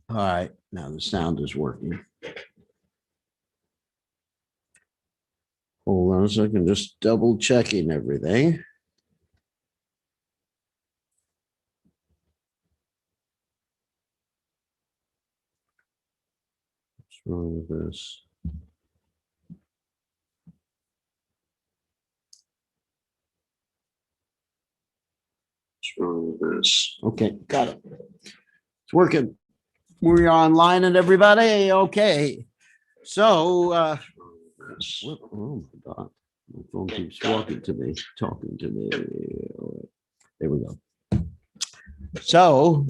All right, now the sound is working. Hold on a second, just double checking everything. What's wrong with this? What's wrong with this? Okay, got it. It's working. We're online and everybody. Okay. So, oh my God. My phone keeps talking to me. All right. There we go. So,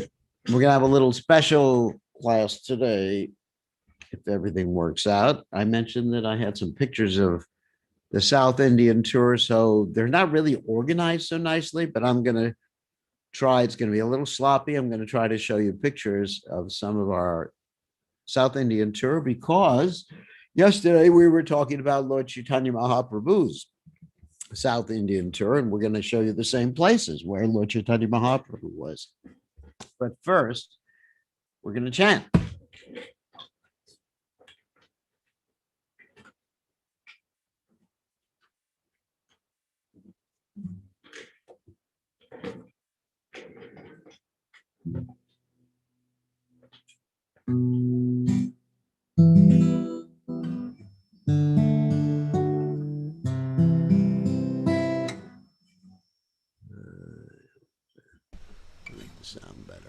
we're going to have a little special class today if everything works out. I mentioned that I had some pictures of the South Indian tour. So, they're not really organized so nicely, but I'm going to try. It's going to be a little sloppy. I'm going to try to show you pictures of some of our South Indian tour because yesterday we were talking about Lord Chaitanya Mahaprabhu's South Indian tour, and we're going to show you the same places where Lord Chaitanya Mahaprabhu was. But first, we're going to chant. Make the sound better.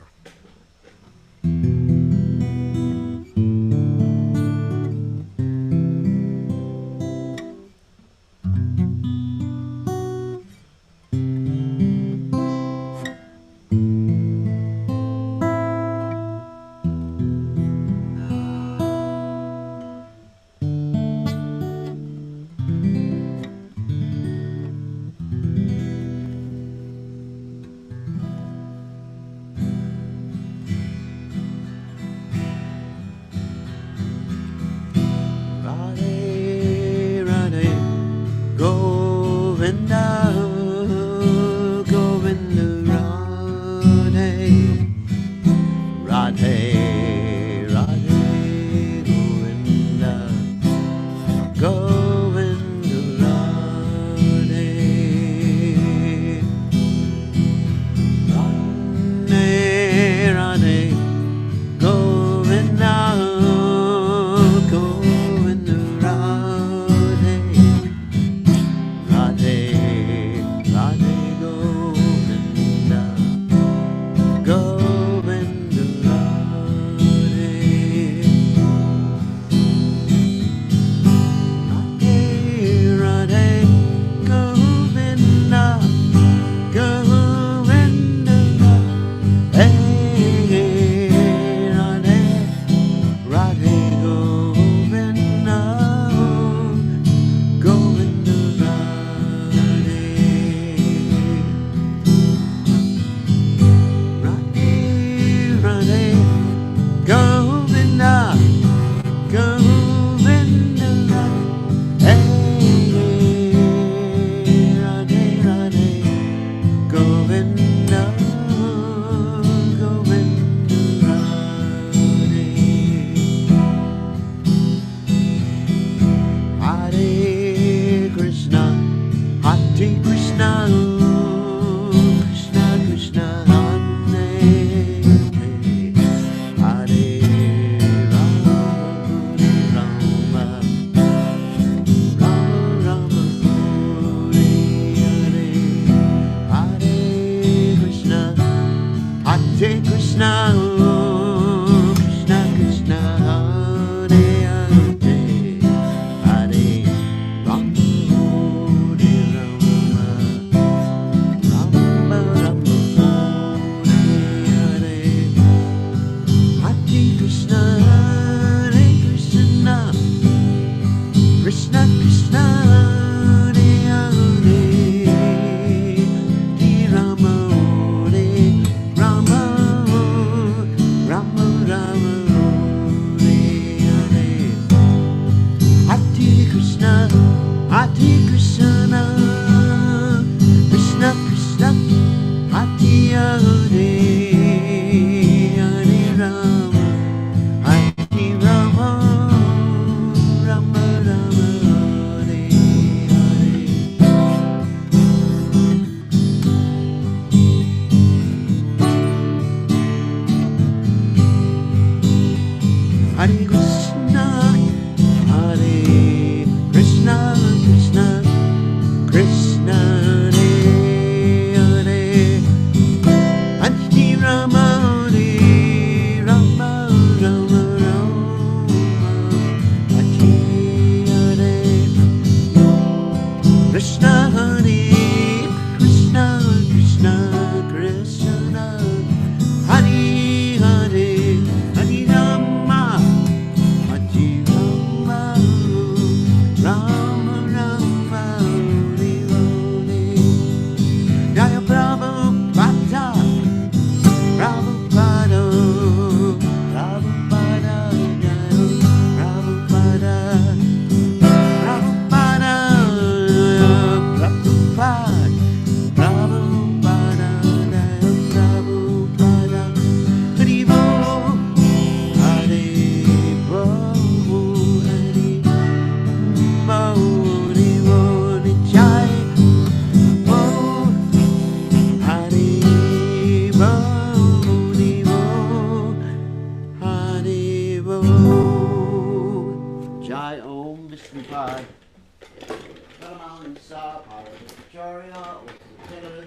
Mansa Paramacharya Uttara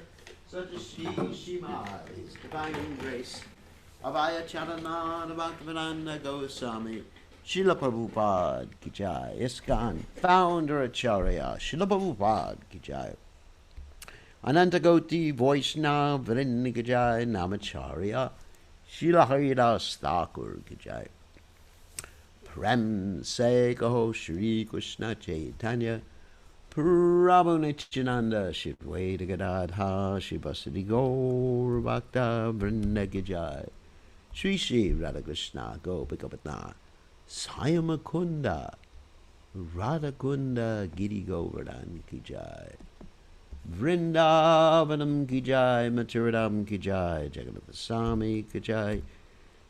Satashi Shima, His Divine Grace, Abhaya Charanana Bhaktivedanta Goswami, Srila Prabhupada Ki Jai, ISKCON Founder Acharya, Srila Prabhupada Ki Jai, Anantagoti Vaishnava Vrinda Ki Jai, Namacharya, Srila Haridas Thakur Ki Jai. Prem Se Kaho Shri Krishna Caitanya Prabhu Nityananda Shivveda Gadadha Shivasadi Gaur Bhakta Vrinda Ki Jai Shri Shri Radha Krishna Gopikapatna Sayamakunda Radhakunda Giri Govardhan Ki Jai Vrindavanam Ki Jai Maturadam Ki Jai Jagannath Swami Ki Jai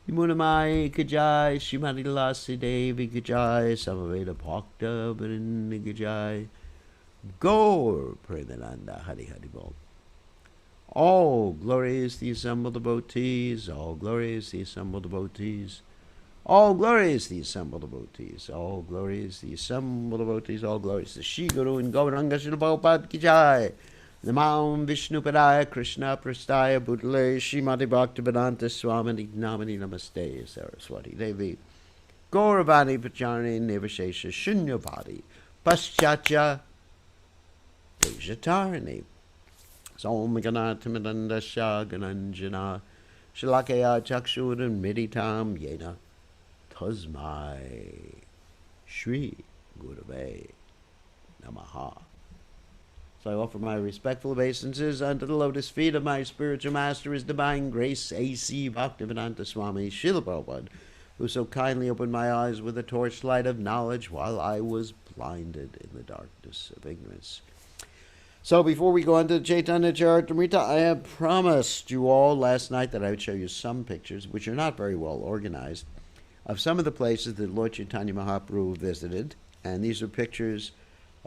Yamunamai Ki Jai Srimati Lasi Devi Ki Jai Samaveda Bhakta Vrinda Ki Jai Gaur Premananda Hari Hari Bol. All glory is the assembled devotees, all glory is the assembled devotees, all glory is the assembled devotees, all glory is the assembled devotees, all glory is the Shri Guru and Gauranga Srila Prabhupada Ki Jai. Namam Vishnu Padaya Krishna Prastaya Bhutale Srimati Bhaktivedanta Swami Namani Namaste Saraswati Devi Gauravani Pacharani Nivashesha Shunyavadi Paschatya Dejatarani Somaganatamidanda Shagananjana Shalakaya Chakshuran Miditam Yena Tasmai Shri Gurave Namaha. So I offer my respectful obeisances unto the lotus feet of my spiritual master, His Divine Grace, A.C. Bhaktivedanta Swami Srila Prabhupada, who so kindly opened my eyes with a torchlight of knowledge while I was blinded in the darkness of ignorance. So before we go on to the Caitanya Charitamrita, I have promised you all last night that I would show you some pictures, which are not very well organized, of some of the places that Lord Chaitanya Mahaprabhu visited. And these are pictures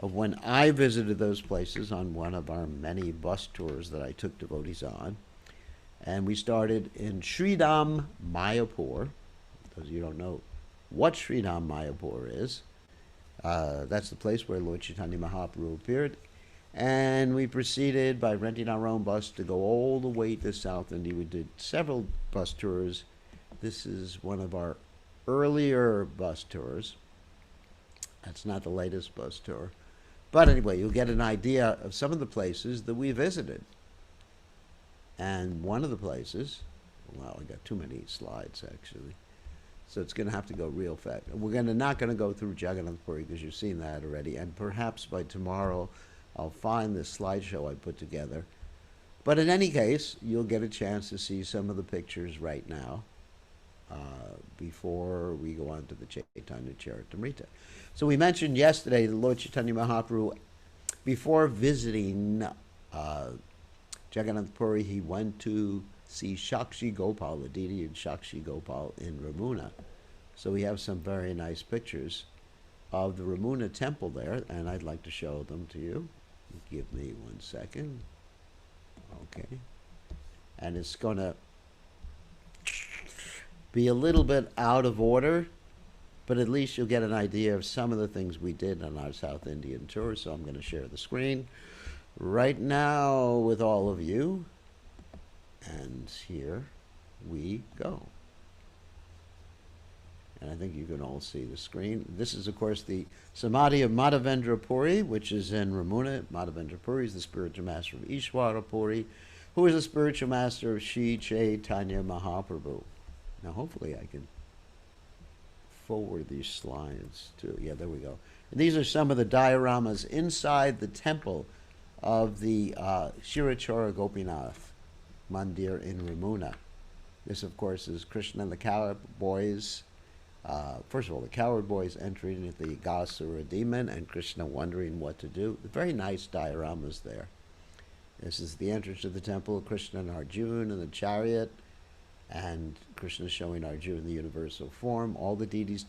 of when I visited those places on one of our many bus tours that I took devotees on. And we started in Shridham, Mayapur. Those of you who don't know what Shridham, Mayapur is, that's the place where Lord Chaitanya Mahaprabhu appeared. And we proceeded by renting our own bus to go all the way to South India. We did several bus tours. This is one of our earlier bus tours. That's not the latest bus tour. But anyway, you'll get an idea of some of the places that we visited. And one of the places, well, I got too many slides actually, so it's going to have to go real fast. We're not going to go through Jagannath Puri because you've seen that already, and perhaps by tomorrow I'll find this slideshow I put together. But in any case, you'll get a chance to see some of the pictures right now before we go on to the Caitanya Charitamrita. So we mentioned yesterday that Lord Chaitanya Mahaprabhu, before visiting Jagannath Puri, he went to see Shakshi Gopal, the deity in Shakshi Gopal in Ramuna. So we have some very nice pictures of the Ramuna Temple there, and I'd like to show them to you. Give me 1 second. Okay. And it's going to be a little bit out of order, but at least you'll get an idea of some of the things we did on our South Indian tour. So I'm going to share the screen right now with all of you. And here we go. And I think you can all see the screen. This is, of course, the Samadhi of Matavendra Puri, which is in Ramuna. Matavendra Puri is the spiritual master of Ishwara Puri, who is the spiritual master of Sri Chaitanya Mahaprabhu. Now, hopefully I can forward these slides too. Yeah, there we go. And these are some of the dioramas inside the temple of the Shirachora Gopinath Mandir in Ramuna. This, of course, is Krishna and the coward boys. First of all, the coward boys entering into the Gasura demon and Krishna wondering what to do. Very nice dioramas there. This is the entrance to the temple, Krishna and Arjuna in the chariot, and Krishna showing Arjuna the universal form. All the deities,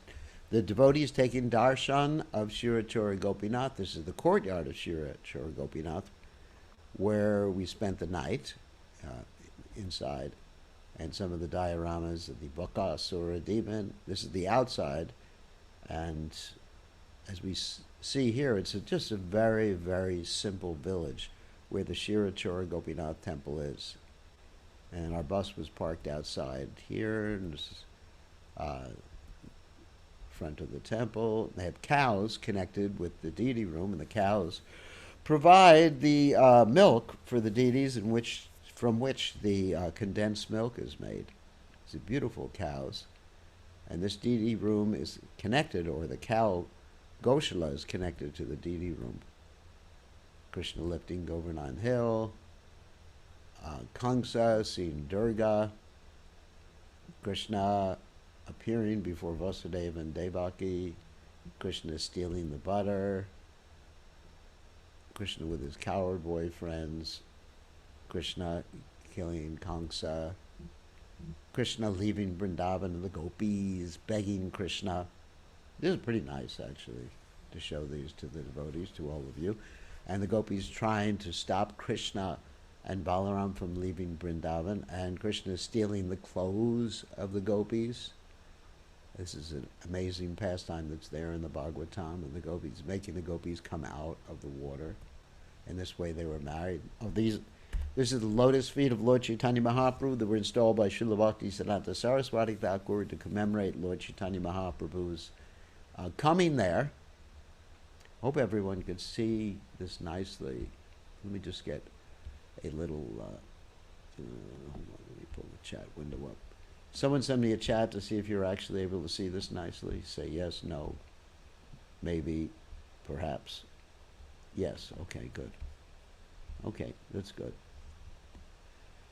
the devotees taking darshan of Shirachora Gopinath. This is the courtyard of Shirachora Gopinath, where we spent the night inside. And some of the dioramas of the Bakasura demon. This is the outside. And as we see here, it's just a very, very simple village where the Shirachora Gopinath Temple is. And our bus was parked outside here, and this is front of the temple. They have cows connected with the deity room, and the cows provide the milk for the deities from which the condensed milk is made. These are beautiful cows. And this deity room is connected, or the cow Goshala is connected to the deity room. Krishna lifting Govardhan Hill, Kamsa seeing Durga, Krishna appearing before Vasudeva and Devaki, Krishna stealing the butter, Krishna with his coward boyfriends, Krishna killing Kamsa, Krishna leaving Vrindavan and the gopis, begging Krishna. This is pretty nice, actually, to show these to the devotees, to all of you. And the gopis trying to stop Krishna and Balaram from leaving Vrindavan, and Krishna stealing the clothes of the gopis. This is an amazing pastime that's there in the Bhagavatam, and the gopis, making the gopis come out of the water. In this way they were married. This is the lotus feet of Lord Chaitanya Mahaprabhu that were installed by Srila Bhakti Siddhanta Saraswati Thakur to commemorate Lord Chaitanya Mahaprabhu's coming there. Hope everyone could see this nicely. Let me just get a little, hold on, let me pull the chat window up. Someone send me a chat to see if you're actually able to see this nicely. Say yes, no, maybe, perhaps. Yes, okay, good. Okay, that's good.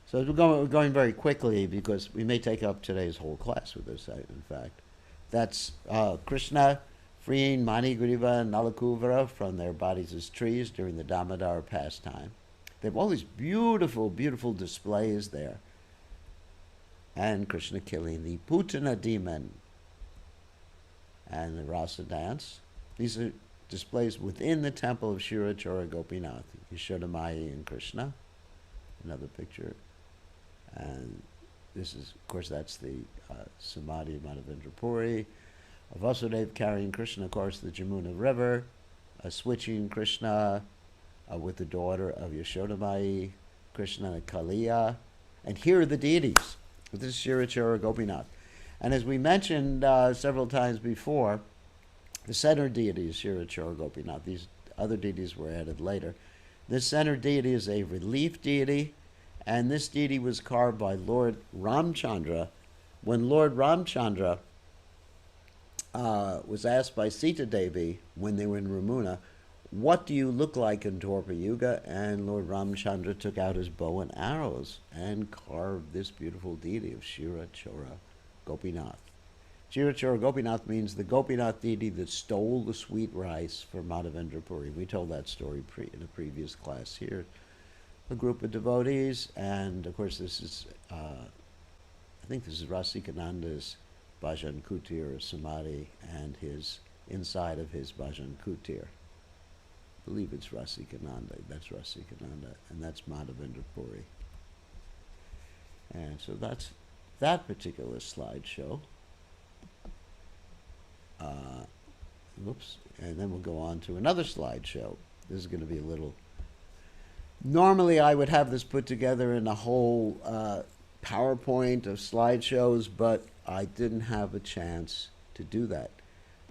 So we're going very quickly because we may take up today's whole class with this, in fact. That's Krishna freeing Manigriva and Nalakuvara from their bodies as trees during the Damodar pastime. They have all these beautiful, beautiful displays there. And Krishna killing the Putana demon and the Rasa dance. These are displays within the temple of Shirachora Gopinath. Yashodamaya and Krishna. Another picture. And this is, of course, that's the Samadhi of Matavendra Puri. Vasudeva carrying Krishna across the Jamuna River. Switching Krishna with the daughter of Yashodamaya, Krishna and Kaliya. And here are the deities. This is Shirachora Gopinath. And as we mentioned several times before, the center deity is Shirachora Gopinath. These other deities were added later. This center deity is a relief deity, and this deity was carved by Lord Ramchandra. When Lord Ramchandra was asked by Sita Devi when they were in Ramuna, what do you look like in Dwapara Yuga? And Lord Ramchandra took out his bow and arrows and carved this beautiful deity of Shirachora Gopinath. Shirachora Gopinath means the Gopinath deity that stole the sweet rice from Matavendra Puri. We told that story in a previous class here. A group of devotees, and of course this is, I think this is Rasikananda's Bhajan Kutir or Samadhi, and his inside of his Bhajan Kutir. I believe it's Rasikananda. That's Rasikananda, and that's Matavendra Puri. And so that's that particular slideshow. Whoops. And then we'll go on to another slideshow. This is going to be a little... Normally I would have this put together in a whole PowerPoint of slideshows, but I didn't have a chance to do that.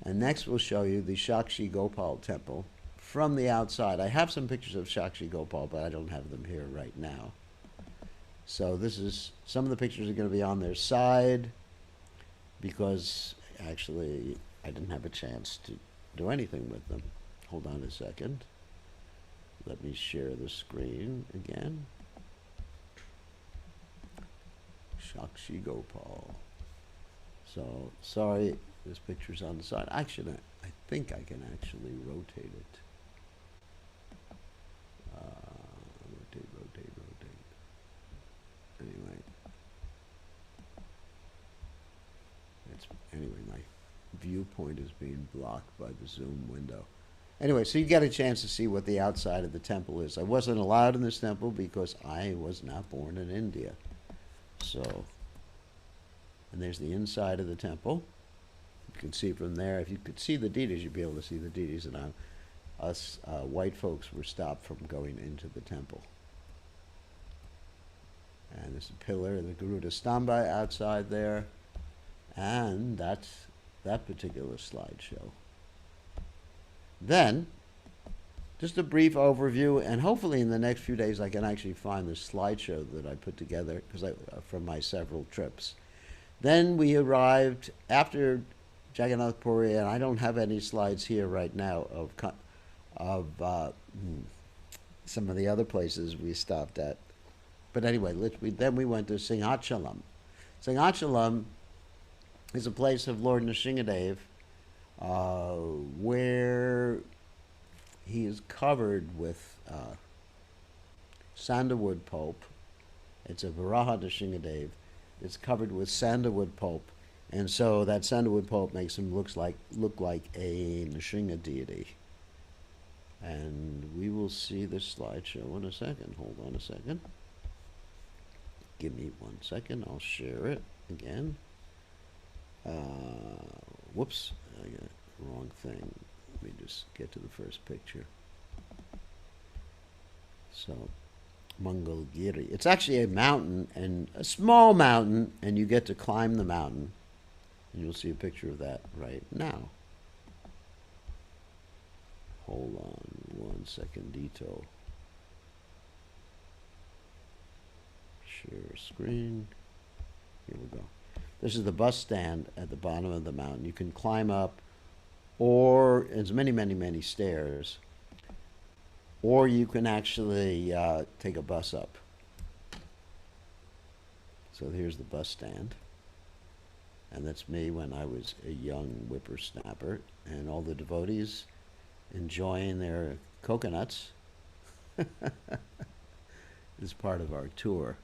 And next we'll show you the Shakshi Gopal Temple from the outside. I have some pictures of Shakshi Gopal, but I don't have them here right now. So this is, some of the pictures are going to be on their side because actually I didn't have a chance to do anything with them. Hold on a second. Let me share the screen again. Shakshi Gopal. So, sorry, this picture's on the side. Actually, I think I can actually rotate it. Rotate. Anyway. Anyway, my viewpoint is being blocked by the Zoom window. Anyway, so you get a chance to see what the outside of the temple is. I wasn't allowed in this temple because I was not born in India. So, and there's the inside of the temple. You can see from there. If you could see the deities, you'd be able to see the deities. And us white folks were stopped from going into the temple. And there's a pillar in the Garuda Stamba outside there. And that's that particular slideshow. Then, just a brief overview, and hopefully in the next few days I can actually find the slideshow that I put together from my several trips. Then we arrived after Jagannath Puri, and I don't have any slides here right now of some of the other places we stopped at. But anyway, then we went to Singhachalam. Singhachalam is a place of Lord Nrsingadev where he is covered with sandalwood pulp. It's a Varaha Nrsingadev. It's covered with sandalwood pulp, and so that sandalwood pulp makes him look like a Nrsinga deity. And we will see this slideshow in a second. Hold on a second. Give me 1 second. I'll share it again. Whoops, I got the wrong thing. Let me just get to the first picture. So, Mangalgiri. It's actually a mountain, and a small mountain, and you get to climb the mountain. And you'll see a picture of that right now. Hold on 1 second, Dito. Share screen. Here we go. This is the bus stand at the bottom of the mountain. You can climb up, or there's many stairs, or you can actually take a bus up. So here's the bus stand, and that's me when I was a young whippersnapper, and all the devotees enjoying their coconuts. This is part of our tour.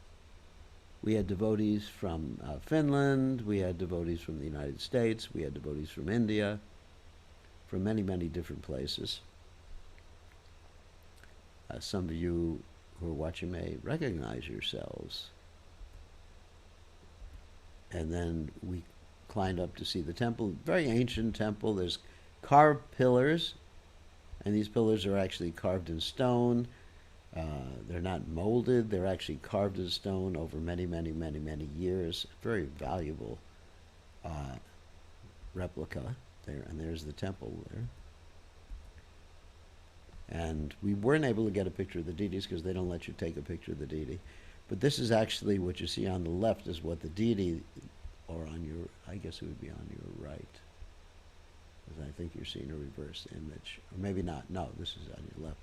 We had devotees from Finland, we had devotees from the United States, we had devotees from India, from many different places. Some of you who are watching may recognize yourselves. And then we climbed up to see the temple, very ancient temple. There's carved pillars, and these pillars are actually carved in stone. They're not molded, they're actually carved in stone over many years. Very valuable replica there, and there's the temple there. And we weren't able to get a picture of the deities because they don't let you take a picture of the deity. But this is actually what you see on the left is what the deity, or on your, I guess it would be on your right. Because I think you're seeing a reverse image. Or maybe not, no, this is on your left.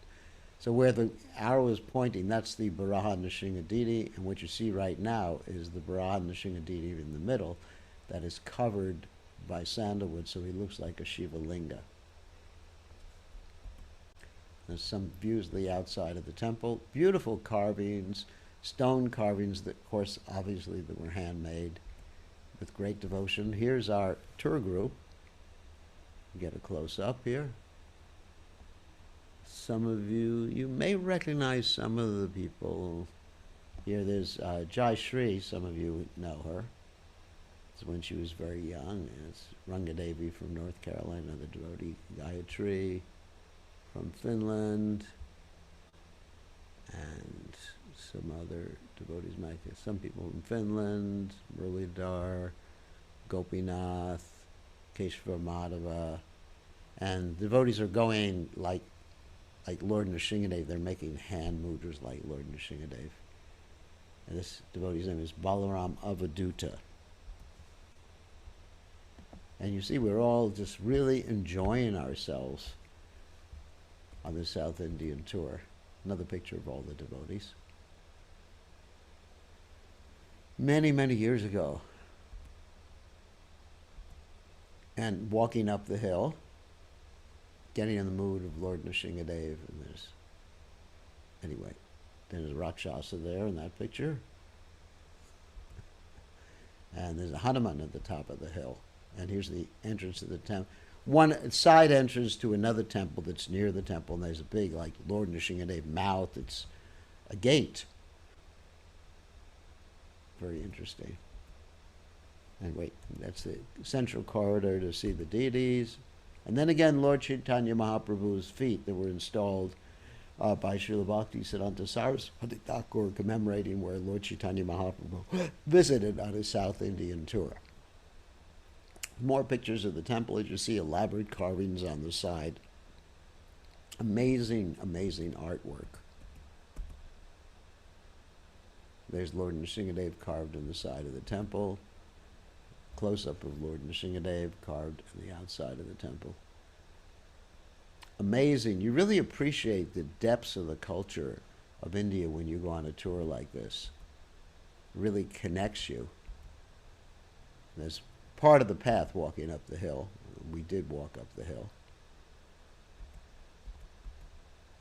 So where the arrow is pointing, that's the Varaha Nrsinga deity, and what you see right now is the Varaha Nrsinga deity in the middle that is covered by sandalwood, so he looks like a Shiva linga. There's some views of the outside of the temple. Beautiful carvings, stone carvings that, of course, obviously that were handmade with great devotion. Here's our tour group. Get a close-up here. Some of you may recognize some of the people. Here there's Jai Shri, some of you know her. It's when she was very young. It's Rangadevi from North Carolina, the devotee Gayatri from Finland, and some other devotees, some people from Finland, Muralidhar, Gopinath, Keshava Madhava, and devotees are going like Lord Nrsingadev. They're making hand mudras like Lord Nrsingadev. And this devotee's name is Balaram Avaduta. And you see, we're all just really enjoying ourselves on the South Indian tour. Another picture of all the devotees. Many years ago. And walking up the hill, getting in the mood of Lord Nrsingadev, and there's a Rakshasa there in that picture. And there's a Hanuman at the top of the hill. And here's the entrance to the temple. One side entrance to another temple that's near the temple, and there's a big, like, Lord Nrsingadev mouth. It's a gate. Very interesting. And wait, that's the central corridor to see the deities. And then again, Lord Chaitanya Mahaprabhu's feet that were installed by Srila Bhaktisiddhanta Saraswati Thakur, commemorating where Lord Chaitanya Mahaprabhu visited on his South Indian tour. More pictures of the temple. As you see, elaborate carvings on the side. Amazing, amazing artwork. There's Lord Nrsingadev carved in the side of the temple. Close-up of Lord Nrsingadev carved on the outside of the temple. Amazing. You really appreciate the depths of the culture of India when you go on a tour like this. It really connects you. There's part of the path walking up the hill. We did walk up the hill.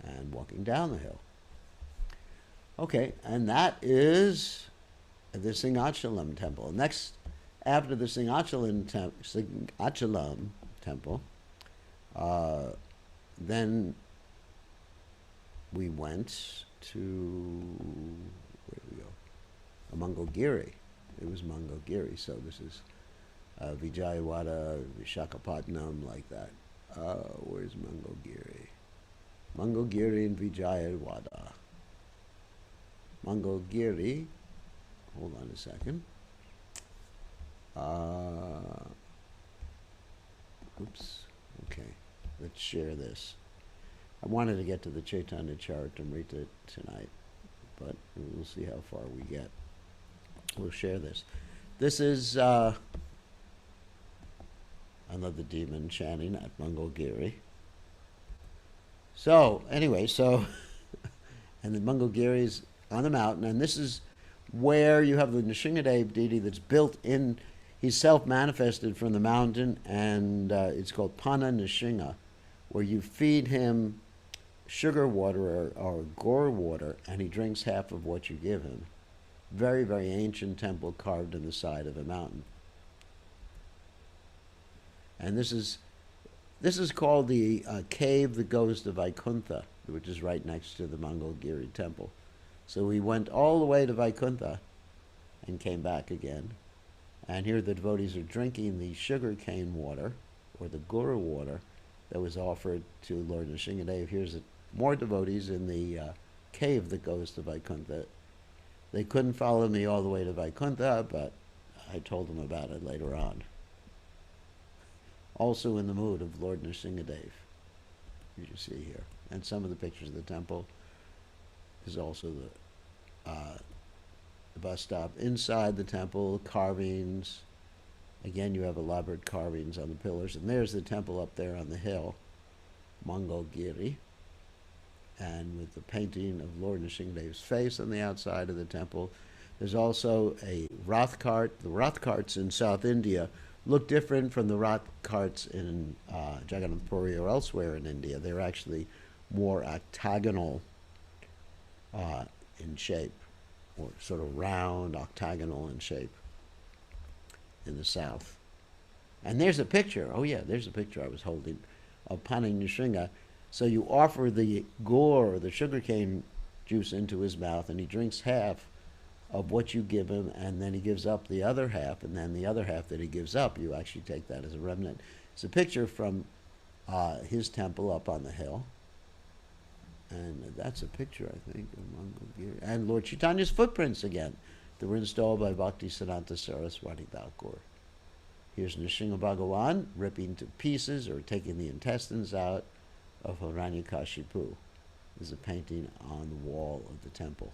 And walking down the hill. Okay, and that is the Singhachalam temple. Next, after the Singhachalam temple, then we went to, where did we go? Mangogiri. It was Mangogiri, so this is Vijayawada, Vishakhapatnam, like that. Where's Mangogiri? Mangogiri and Vijayawada. Mangogiri, hold on a second. Oops, okay, let's share this. I wanted to get to the Chaitanya Charitamrita tonight, but we'll see how far we get. We'll share this. This is another demon chanting at Mangogiri. So, anyway, and the Mangogiri is on the mountain, and this is where you have the Nrsingadev deity that's built in. He's self-manifested from the mountain, and it's called Pana Nrsinga, where you feed him sugar water or gore water, and he drinks half of what you give him. Very, very ancient temple carved in the side of a mountain. And this is called the cave that goes to Vaikuntha, which is right next to the Mangogiri temple. So we went all the way to Vaikuntha and came back again. And here the devotees are drinking the sugar cane water, or the guru water, that was offered to Lord Nrsingadev. Here's more devotees in the cave that goes to Vaikuntha. They couldn't follow me all the way to Vaikuntha, but I told them about it later on. Also in the mood of Lord Nrsingadev, you see here. And some of the pictures of the temple is also the bus stop. Inside the temple, carvings. Again, you have elaborate carvings on the pillars. And there's the temple up there on the hill, Mangogiri. And with the painting of Lord Nrsingadev's face on the outside of the temple. There's also a Rath cart. The Rath carts in South India look different from the Rath carts in Jagannath, Puri, or elsewhere in India. They're actually more octagonal in shape, or sort of round, octagonal in shape in the south. And there's a picture, oh yeah, there's a picture I was holding of Pana Nrsinga. So you offer the gore, the sugarcane juice into his mouth, and he drinks half of what you give him, and then he gives up the other half, and then the other half that he gives up, you actually take that as a remnant. It's a picture from his temple up on the hill. And that's a picture, I think, of Mangogiri. And Lord Chaitanya's footprints again, that were installed by Bhaktisiddhanta Saraswati Thakur. Here's Nrsinga Bhagavan ripping to pieces or taking the intestines out of Hiranyakashipu. There's a painting on the wall of the temple.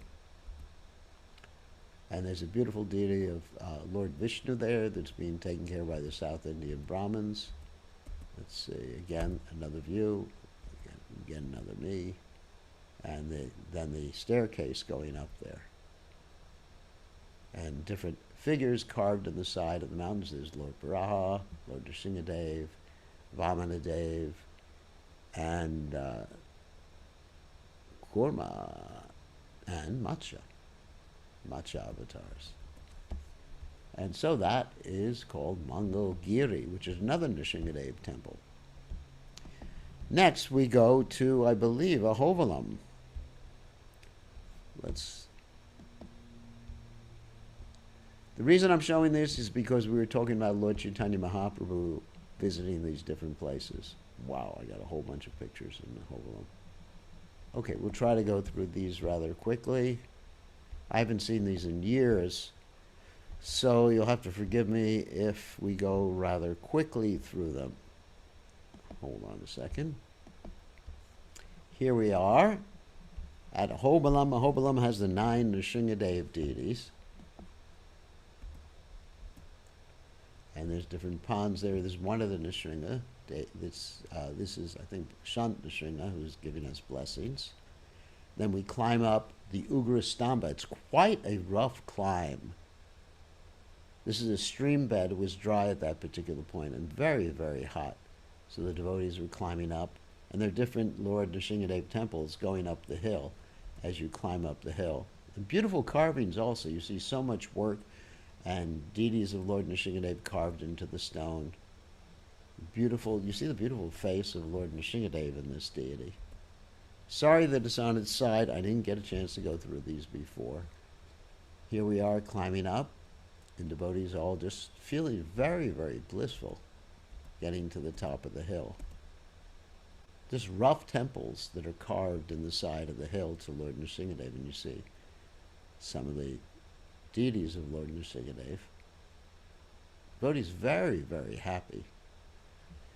And there's a beautiful deity of Lord Vishnu there that's being taken care of by the South Indian Brahmins. Let's see, again, another view. Again, another me. And then the staircase going up there. And different figures carved in the side of the mountains. There's Lord Baraha, Lord Nrsingadev, Vamanadev, and Kurma, and Matsya avatars. And so that is called Mangogiri, which is another Nrsingadev temple. Next we go to, I believe, Ahovalam. The reason I'm showing this is because we were talking about Lord Chaitanya Mahaprabhu visiting these different places. Wow, I got a whole bunch of pictures in the whole. Okay, we'll try to go through these rather quickly. I haven't seen these in years, so you'll have to forgive me if we go rather quickly through them. Hold on a second. Here we are at Ahobilam. Ahobilam has the 9 Nrsingadev deities. And there's different ponds there. There's one of the Nrsinga. This is, I think, Shant Nrsinga, who's giving us blessings. Then we climb up the Ugra Stamba. It's quite a rough climb. This is a stream bed. It was dry at that particular point and very, very hot. So the devotees were climbing up. And there are different Lord Nrsingadev temples going up the hill as you climb up the hill. And beautiful carvings also. You see so much work and deities of Lord Nrsingadev carved into the stone. Beautiful. You see the beautiful face of Lord Nrsingadev in this deity. Sorry that it's on its side. I didn't get a chance to go through these before. Here we are climbing up, and devotees all just feeling very, very blissful getting to the top of the hill. Just rough temples that are carved in the side of the hill to Lord Nrsingadev, and you see some of the deities of Lord Nrsingadev. Devotees very, very happy.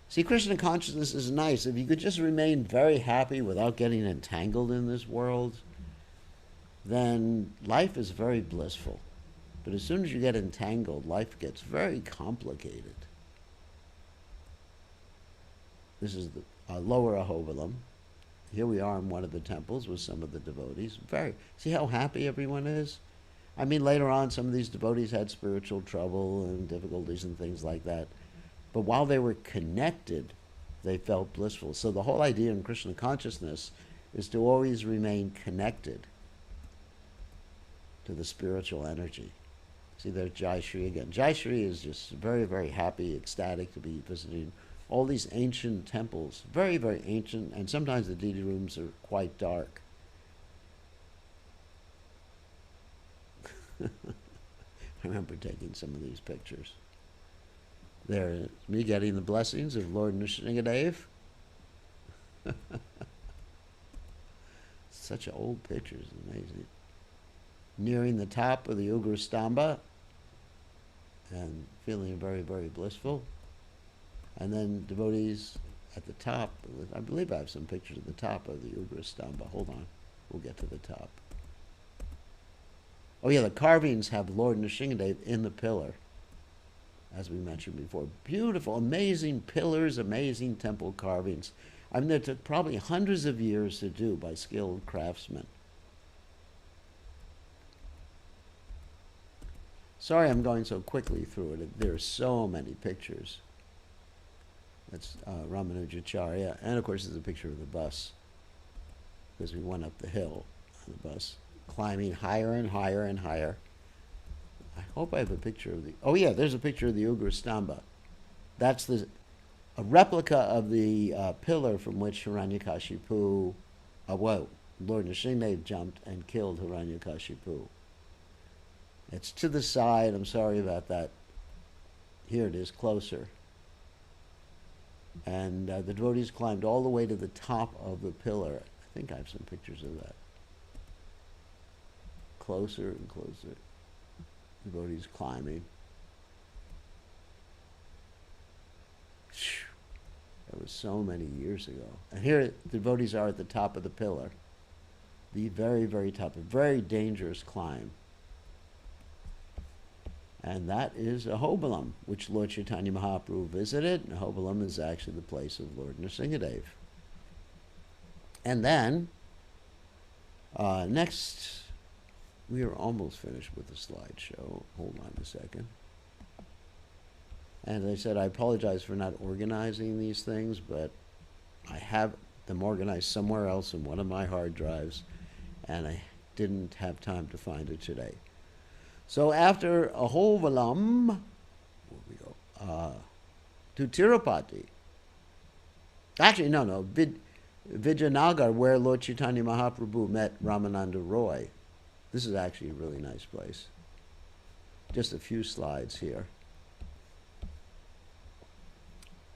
See, Krishna consciousness is nice. If you could just remain very happy without getting entangled in this world, then life is very blissful. But as soon as you get entangled, life gets very complicated. This is the lower Ahobilam. Here we are in one of the temples with some of the devotees. See how happy everyone is? I mean, later on, some of these devotees had spiritual trouble and difficulties and things like that. But while they were connected, they felt blissful. So the whole idea in Krishna consciousness is to always remain connected to the spiritual energy. See, there's Jai Shri again. Jai Shri is just very, very happy, ecstatic to be visiting all these ancient temples. Very, very ancient, and sometimes the deity rooms are quite dark. I remember taking some of these pictures. There's me getting the blessings of Lord Nrsingadev. Such old pictures, amazing. Nearing the top of the Ugra Stamba and feeling very, very blissful. And then devotees at the top. I believe I have some pictures at the top of the Ugra Stamba. Hold on, we'll get to the top. Oh yeah, the carvings have Lord Nrsingadev in the pillar, as we mentioned before. Beautiful, amazing pillars, amazing temple carvings. I mean, it took probably hundreds of years to do by skilled craftsmen. Sorry I'm going so quickly through it. There are so many pictures. That's Ramanujacharya. And of course there's a picture of the bus, because we went up the hill on the bus, climbing higher and higher and higher. I hope I have a picture of the... Oh yeah, there's a picture of the Ugra Stamba. That's a replica of the pillar from which Hiranyakashipu, Lord Nrsingadev jumped and killed Hiranyakashipu. It's to the side. I'm sorry about that. Here it is, closer. And the devotees climbed all the way to the top of the pillar. I think I have some pictures of that. Closer and closer. Devotees climbing. That was so many years ago. And here the devotees are at the top of the pillar. The very, very top. A very dangerous climb. And that is Ahobilam, which Lord Chaitanya Mahaprabhu visited. And Ahobilam is actually the place of Lord Nrsingadev. And then, next, we are almost finished with the slideshow. Hold on a second. And as I said, I apologize for not organizing these things, but I have them organized somewhere else in one of my hard drives, and I didn't have time to find it today. So after Ahobilam, where we go, to Tirupati. Actually, no, Vijayanagar, where Lord Chaitanya Mahaprabhu met Ramananda Roy. This is actually a really nice place. Just a few slides here.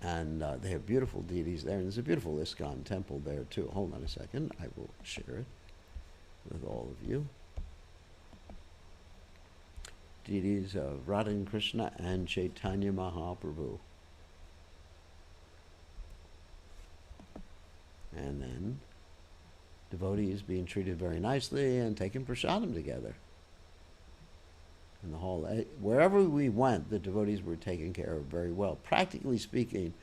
And they have beautiful deities there, and there's a beautiful ISKCON temple there too. Hold on a second, I will share it with all of you. Deities of Radha and Krishna and Caitanya Mahaprabhu. And then devotees being treated very nicely and taking prasadam together. In the hall, wherever we went, the devotees were taken care of very well. Practically speaking,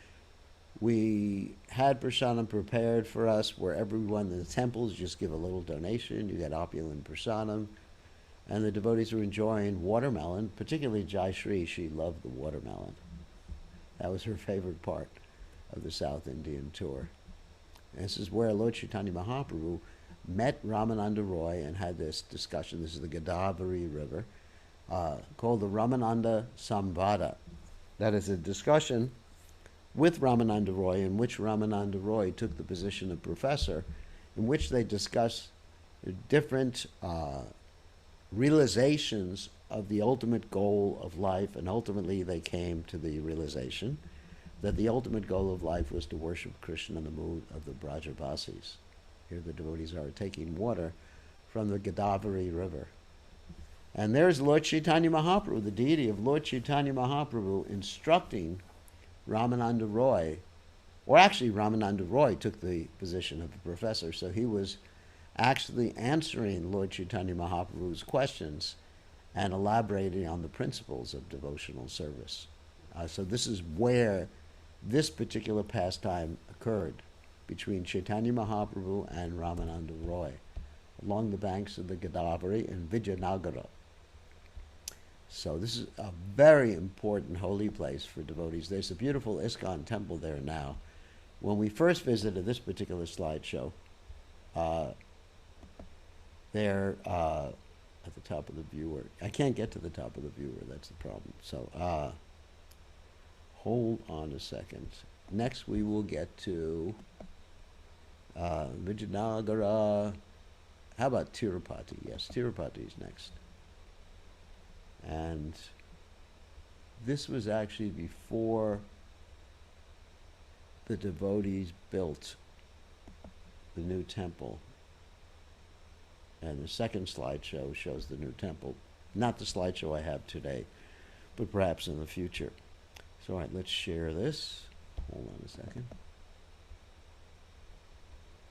we had prasadam prepared for us wherever we went in the temples. Just give a little donation, you get opulent prasadam. And the devotees were enjoying watermelon, particularly Jayashree. She loved the watermelon. That was her favorite part of the South Indian tour. And this is where Lord Chaitanya Mahaprabhu met Ramananda Roy and had this discussion. This is the Godavari River, called the Ramananda Samvada. That is a discussion with Ramananda Roy, in which Ramananda Roy took the position of professor, in which they discuss different realizations of the ultimate goal of life, and ultimately they came to the realization that the ultimate goal of life was to worship Krishna in the mood of the Brajavasis. Here the devotees are taking water from the Godavari River. And there's Lord Chaitanya Mahaprabhu, the deity of Lord Chaitanya Mahaprabhu, instructing Ramananda Roy, or actually Ramananda Roy took the position of a professor, so he was actually answering Lord Chaitanya Mahaprabhu's questions and elaborating on the principles of devotional service. So this is where this particular pastime occurred, between Chaitanya Mahaprabhu and Ramananda Roy, along the banks of the Godavari in Vijayanagara. So this is a very important holy place for devotees. There's a beautiful ISKCON temple there now. When we first visited this particular slideshow, there at the top of the viewer. I can't get to the top of the viewer, that's the problem. So hold on a second. Next we will get to Vijayanagara. How about Tirupati? Yes, Tirupati is next. And this was actually before the devotees built the new temple. And the second slideshow shows the new temple. Not the slideshow I have today, but perhaps in the future. So all right, let's share this. Hold on a second.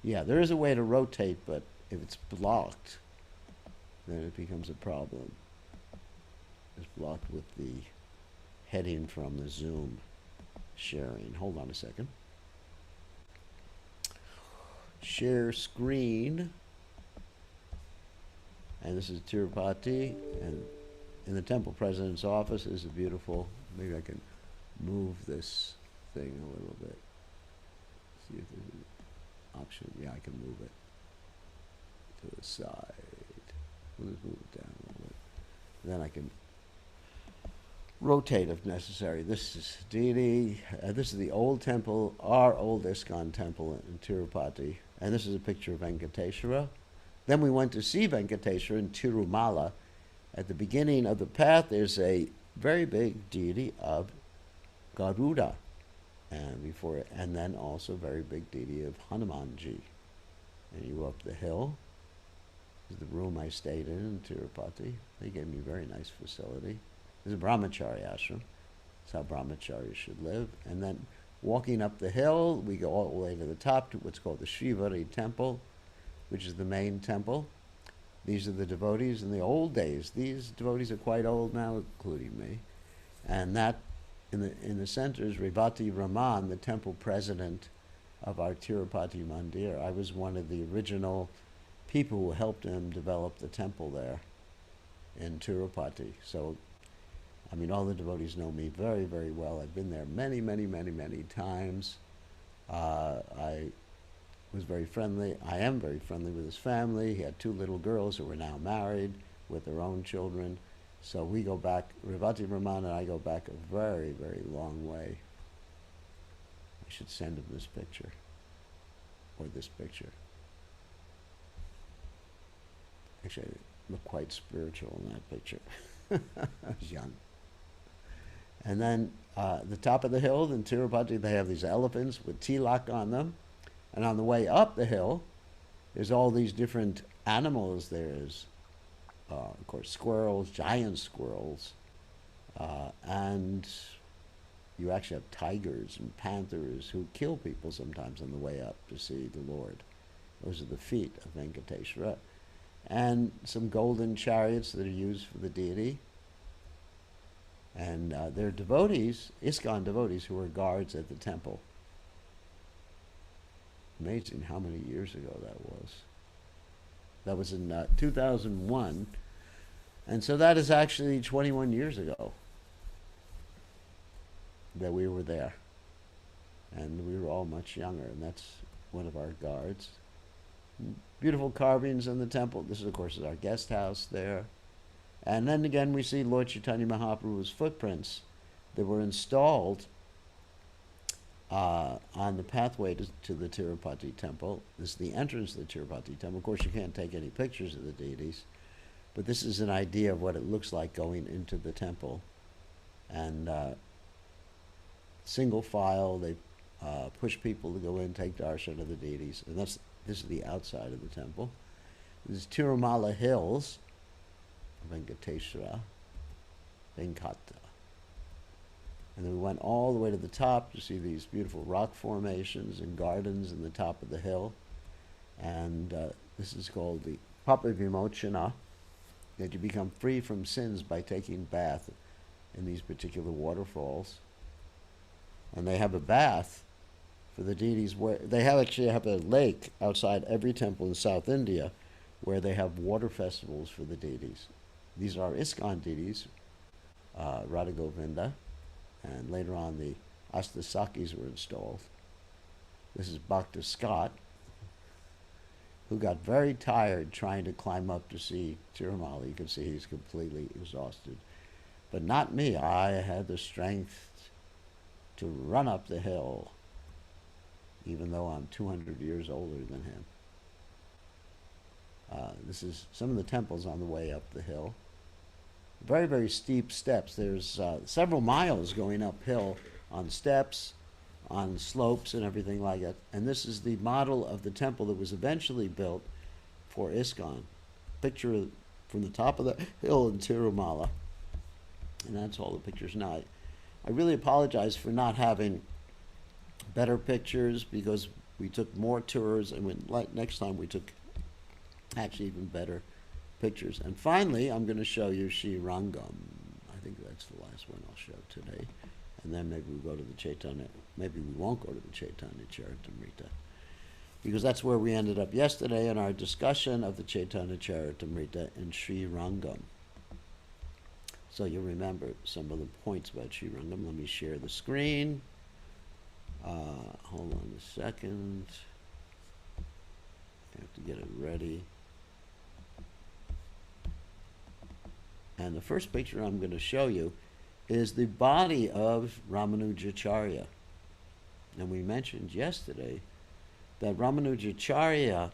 Yeah, there is a way to rotate, but if it's blocked, then it becomes a problem. It's blocked with the heading from the Zoom sharing. Hold on a second. Share screen. And this is Tirupati, and in the temple president's office is a beautiful, maybe I can move this thing a little bit. See if there's an option. Yeah, I can move it to the side. We'll just move it down a little bit. Then I can rotate if necessary. This is deity. This is the old temple, our old ISKCON temple in Tirupati. And this is a picture of Venkateshwara. Then we went to see Venkateshwara in Tirumala. At the beginning of the path, there's a very big deity of Garuda, and then also very big deity of Hanumanji. And you go up the hill. This is the room I stayed in Tirupati. They gave me a very nice facility. This is a brahmacharya ashram. That's how brahmacharyas should live. And then walking up the hill, we go all the way to the top to what's called the Tirupati Temple, which is the main temple. These are the devotees in the old days. These devotees are quite old now, including me. And that, in the center is Revati Raman, the temple president of our Tirupati Mandir. I was one of the original people who helped him develop the temple there in Tirupati. So, I mean, all the devotees know me very, very well. I've been there many, many, many, many times. I was very friendly. I am very friendly with his family. He had 2 little girls who are now married with their own children. So we go back, Revati Raman and I go back a very, very long way. I should send him this picture, or this picture. Actually, I look quite spiritual in that picture. I was young. And then the top of the hill in Tirupati, they have these elephants with tilak on them. And on the way up the hill, there's all these different animals. There's, of course, squirrels, giant squirrels, and you actually have tigers and panthers who kill people sometimes on the way up to see the Lord. Those are the feet of Venkateshwara. And some golden chariots that are used for the deity. And they're devotees, ISKCON devotees, who are guards at the temple. Amazing how many years ago that was. That was in 2001. And so that is actually 21 years ago that we were there. And we were all much younger, and that's one of our guards. Beautiful carvings in the temple. This, of course, is our guest house there. And then again, we see Lord Chaitanya Mahaprabhu's footprints that were installed on the pathway to the Tirupati Temple. This is the entrance to the Tirupati Temple. Of course, you can't take any pictures of the deities, but this is an idea of what it looks like going into the temple. And single file, they push people to go in, take darshan of the deities. And this is the outside of the temple. This is Tirumala Hills, Venkateshwara, Venkata. And then we went all the way to the top to see these beautiful rock formations and gardens in the top of the hill. And this is called the Papa Vimochana, that you become free from sins by taking bath in these particular waterfalls. And they have a bath for the deities where they actually have a lake outside every temple in South India where they have water festivals for the deities. These are ISKCON deities, Radha Govinda, and later on the Astasakis were installed. This is Bhakta Scott, who got very tired trying to climb up to see Tirumala. You can see he's completely exhausted. But not me. I had the strength to run up the hill, even though I'm 200 years older than him. This is some of the temples on the way up the hill. Very, very steep steps. There's several miles going uphill on steps, on slopes and everything like that. And this is the model of the temple that was eventually built for ISKCON. Picture from the top of the hill in Tirumala. And that's all the pictures now. I really apologize for not having better pictures because we took more tours, and next time we took actually even better pictures. And finally, I'm going to show you Shirangam. I think that's the last one I'll show today. And then maybe we'll go to the Caitanya. Maybe we won't go to the Caitanya Charitamrita, because that's where we ended up yesterday in our discussion of the Caitanya Charitamrita in Shirangam. So you'll remember some of the points about Shirangam. Let me share the screen. Hold on a second. I have to get it ready. And the first picture I'm going to show you is the body of Ramanujacharya. And we mentioned yesterday that Ramanujacharya,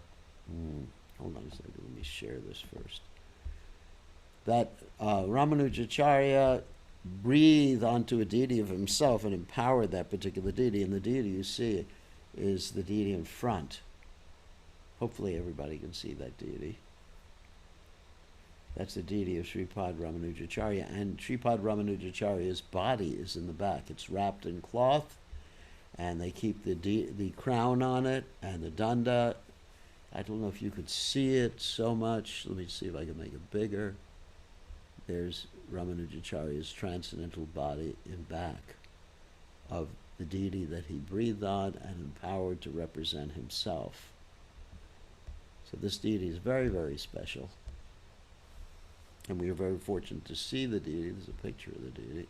hold on a second, let me share this first. That Ramanujacharya breathed onto a deity of himself and empowered that particular deity. And the deity you see is the deity in front. Hopefully everybody can see that deity. That's the deity of Sripad Ramanujacharya. And Sripad Ramanujacharya's body is in the back. It's wrapped in cloth, and they keep the crown on it and the danda. I don't know if you could see it so much. Let me see if I can make it bigger. There's Ramanujacharya's transcendental body in back of the deity that he breathed on and empowered to represent himself. So this deity is very, very special. And we are very fortunate to see the deity. There's a picture of the deity.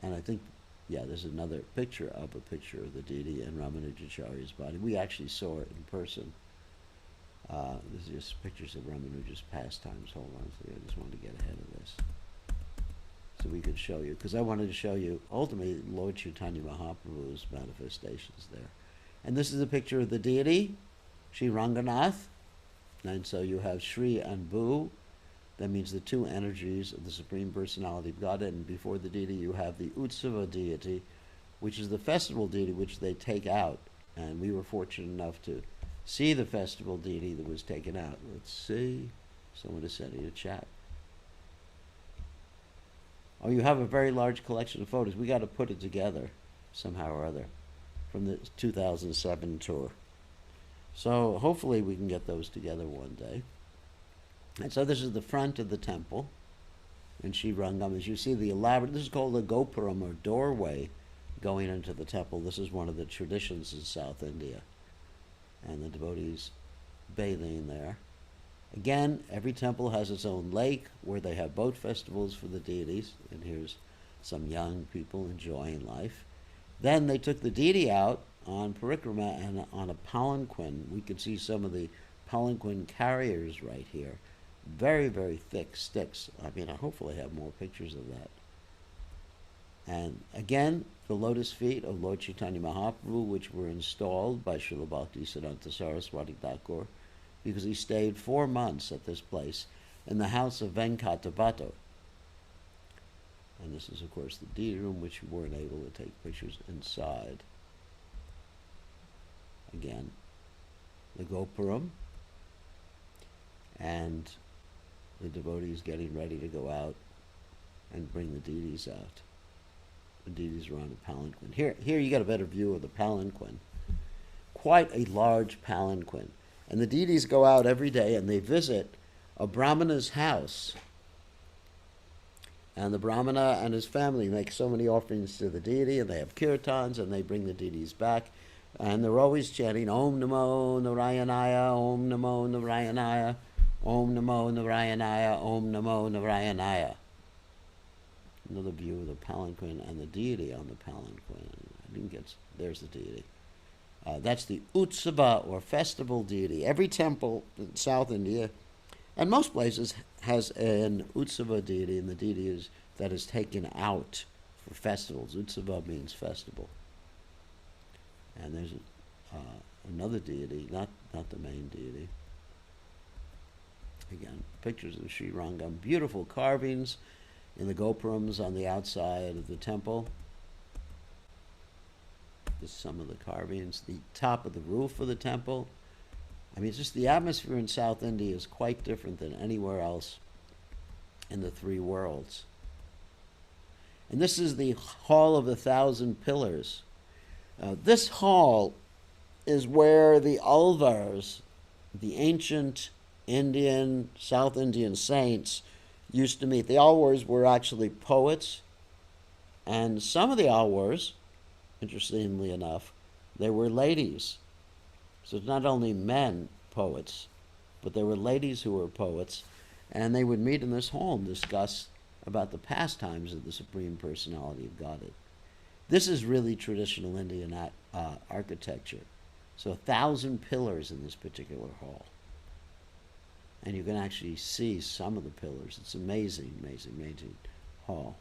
And I think, yeah, there's another picture of the deity in Ramanujacharya's body. We actually saw it in person. This is just pictures of Ramanuja's pastimes. Hold on, so I just wanted to get ahead of this. So we could show you, because I wanted to show you, ultimately, Lord Chaitanya Mahaprabhu's manifestations there. And this is a picture of the deity, Sri Ranganath. And so you have Sri and Bhu. That means the two energies of the Supreme Personality of Godhead. And before the deity, you have the Utsava deity, which is the festival deity which they take out. And we were fortunate enough to see the festival deity that was taken out. Let's see. Someone is sending a chat. Oh, you have a very large collection of photos. We got to put it together somehow or other from the 2007 tour. So hopefully we can get those together one day. And so this is the front of the temple in Shirangam. As you see, the elaborate, this is called the Gopuram, or doorway, going into the temple. This is one of the traditions in South India. And the devotees bathing there. Again, every temple has its own lake where they have boat festivals for the deities. And here's some young people enjoying life. Then they took the deity out on parikrama and on a palanquin. We can see some of the palanquin carriers right here. Very, very thick sticks. I mean, I hopefully have more pictures of that. And again, the lotus feet of Lord Chaitanya Mahaprabhu, which were installed by Srila Bhaktisiddhanta Saraswati Thakur, because he stayed 4 months at this place in the house of Venkata. And this is, of course, the deity room, which we weren't able to take pictures inside. Again, the Gopuram, and the devotees getting ready to go out and bring the deities out. The deities are on a palanquin. Here you get a better view of the palanquin. Quite a large palanquin. And the deities go out every day and they visit a Brahmana's house. And the Brahmana and his family make so many offerings to the deity, and they have kirtans, and they bring the deities back. And they're always chanting, Om Namo Narayanaya, Om Namo Narayanaya, Om Namo Narayanaya, Om Namo Narayanaya. Another view of the palanquin and the deity on the palanquin. I didn't get, there's the deity. That's the Utsava, or festival deity. Every temple in South India, and most places, has an Utsava deity, and the deity that is taken out for festivals. Utsava means festival. And there's another deity, not the main deity. Again, pictures of Shirangam. Beautiful carvings in the Gopurams on the outside of the temple. This is some of the carvings. The top of the roof of the temple. I mean, it's just the atmosphere in South India is quite different than anywhere else in the three worlds. And this is the Hall of the Thousand Pillars. This hall is where the Alvars, the ancient Indian, South Indian saints, used to meet. The Alvars were actually poets, and some of the Alvars, interestingly enough, they were ladies. So it's not only men poets, but there were ladies who were poets, and they would meet in this hall and discuss about the pastimes of the Supreme Personality of Godhead. This is really traditional Indian architecture. So 1,000 pillars in this particular hall. And you can actually see some of the pillars. It's amazing, amazing, amazing hall.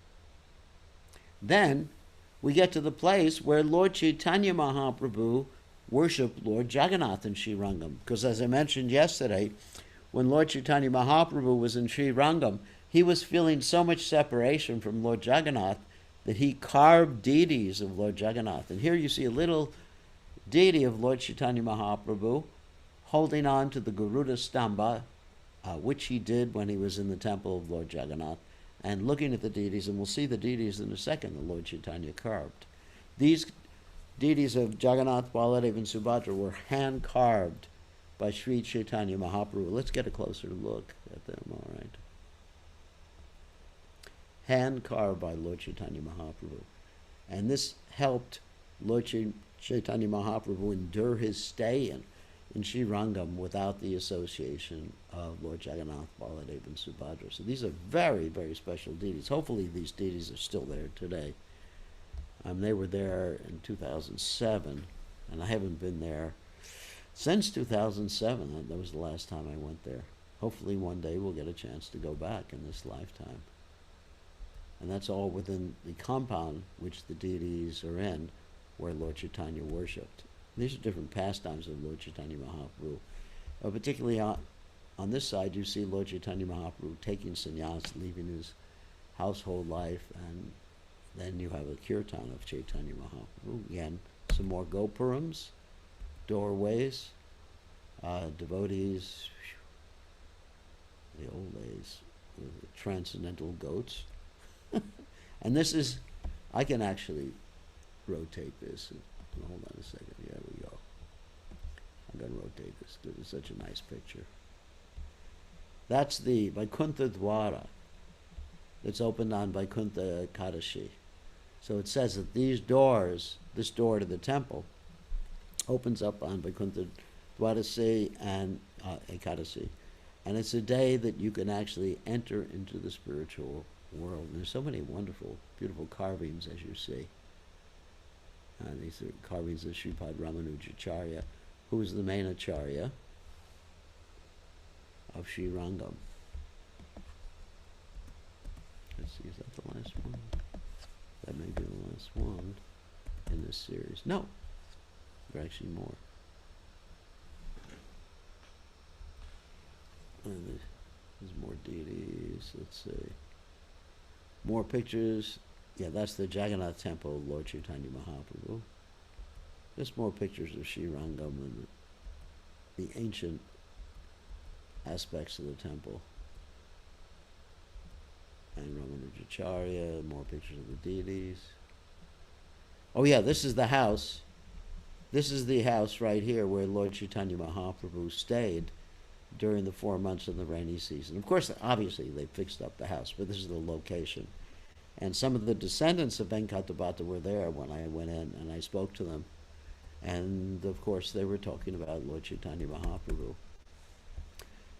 Then we get to the place where Lord Chaitanya Mahaprabhu worshipped Lord Jagannath in Shirangam. Because as I mentioned yesterday, when Lord Chaitanya Mahaprabhu was in Shirangam, he was feeling so much separation from Lord Jagannath that he carved deities of Lord Jagannath. And here you see a little deity of Lord Chaitanya Mahaprabhu holding on to the Garuda Stamba, which he did when he was in the temple of Lord Jagannath, and looking at the deities, and we'll see the deities in a second that Lord Chaitanya carved. These deities of Jagannath, Baladev, and Subhadra were hand-carved by Sri Chaitanya Mahaprabhu. Let's get a closer look at them, all right? Hand-carved by Lord Chaitanya Mahaprabhu. And this helped Lord Chaitanya Mahaprabhu endure his stay in Shirangam without the association of Lord Jagannath, Baladev, and Subhadra. So these are very, very special deities. Hopefully these deities are still there today. They were there in 2007, and I haven't been there since 2007. That was the last time I went there. Hopefully one day we'll get a chance to go back in this lifetime. And that's all within the compound which the deities are in, where Lord Chaitanya worshipped. These are different pastimes of Lord Chaitanya Mahaprabhu. Particularly on this side, you see Lord Chaitanya Mahaprabhu taking sannyas, leaving his household life, and then you have a kirtan of Chaitanya Mahaprabhu. Again, some more Gopurams, doorways, devotees, the old days, the transcendental goats. And this is, I can actually rotate this. Hold on a second. Here we go. I'm going to rotate this because it's such a nice picture. That's the Vaikuntha Dwara that's opened on Vaikuntha Ekadashi. So it says that these doors, this door to the temple, opens up on Vaikuntha Dwadasi and Ekadashi. And it's a day that you can actually enter into the spiritual world. And there's so many wonderful, beautiful carvings, as you see. These are carvings of Sripad Ramanujacharya, who is the main acharya of Shirangam. Let's see, is that the last one? That may be the last one in this series. No, there are actually more. And there's more deities. Let's see. More pictures. Yeah, that's the Jagannath Temple, Lord Chaitanya Mahaprabhu. Just more pictures of Shirangam and the ancient aspects of the temple. And Ramanujacharya, more pictures of the deities. Oh yeah, this is the house. This is the house right here where Lord Chaitanya Mahaprabhu stayed during the 4 months of the rainy season. Of course, obviously, they fixed up the house, but this is the location. And some of the descendants of Venkatabhata were there when I went in and I spoke to them. And, of course, they were talking about Lord Chaitanya Mahaprabhu.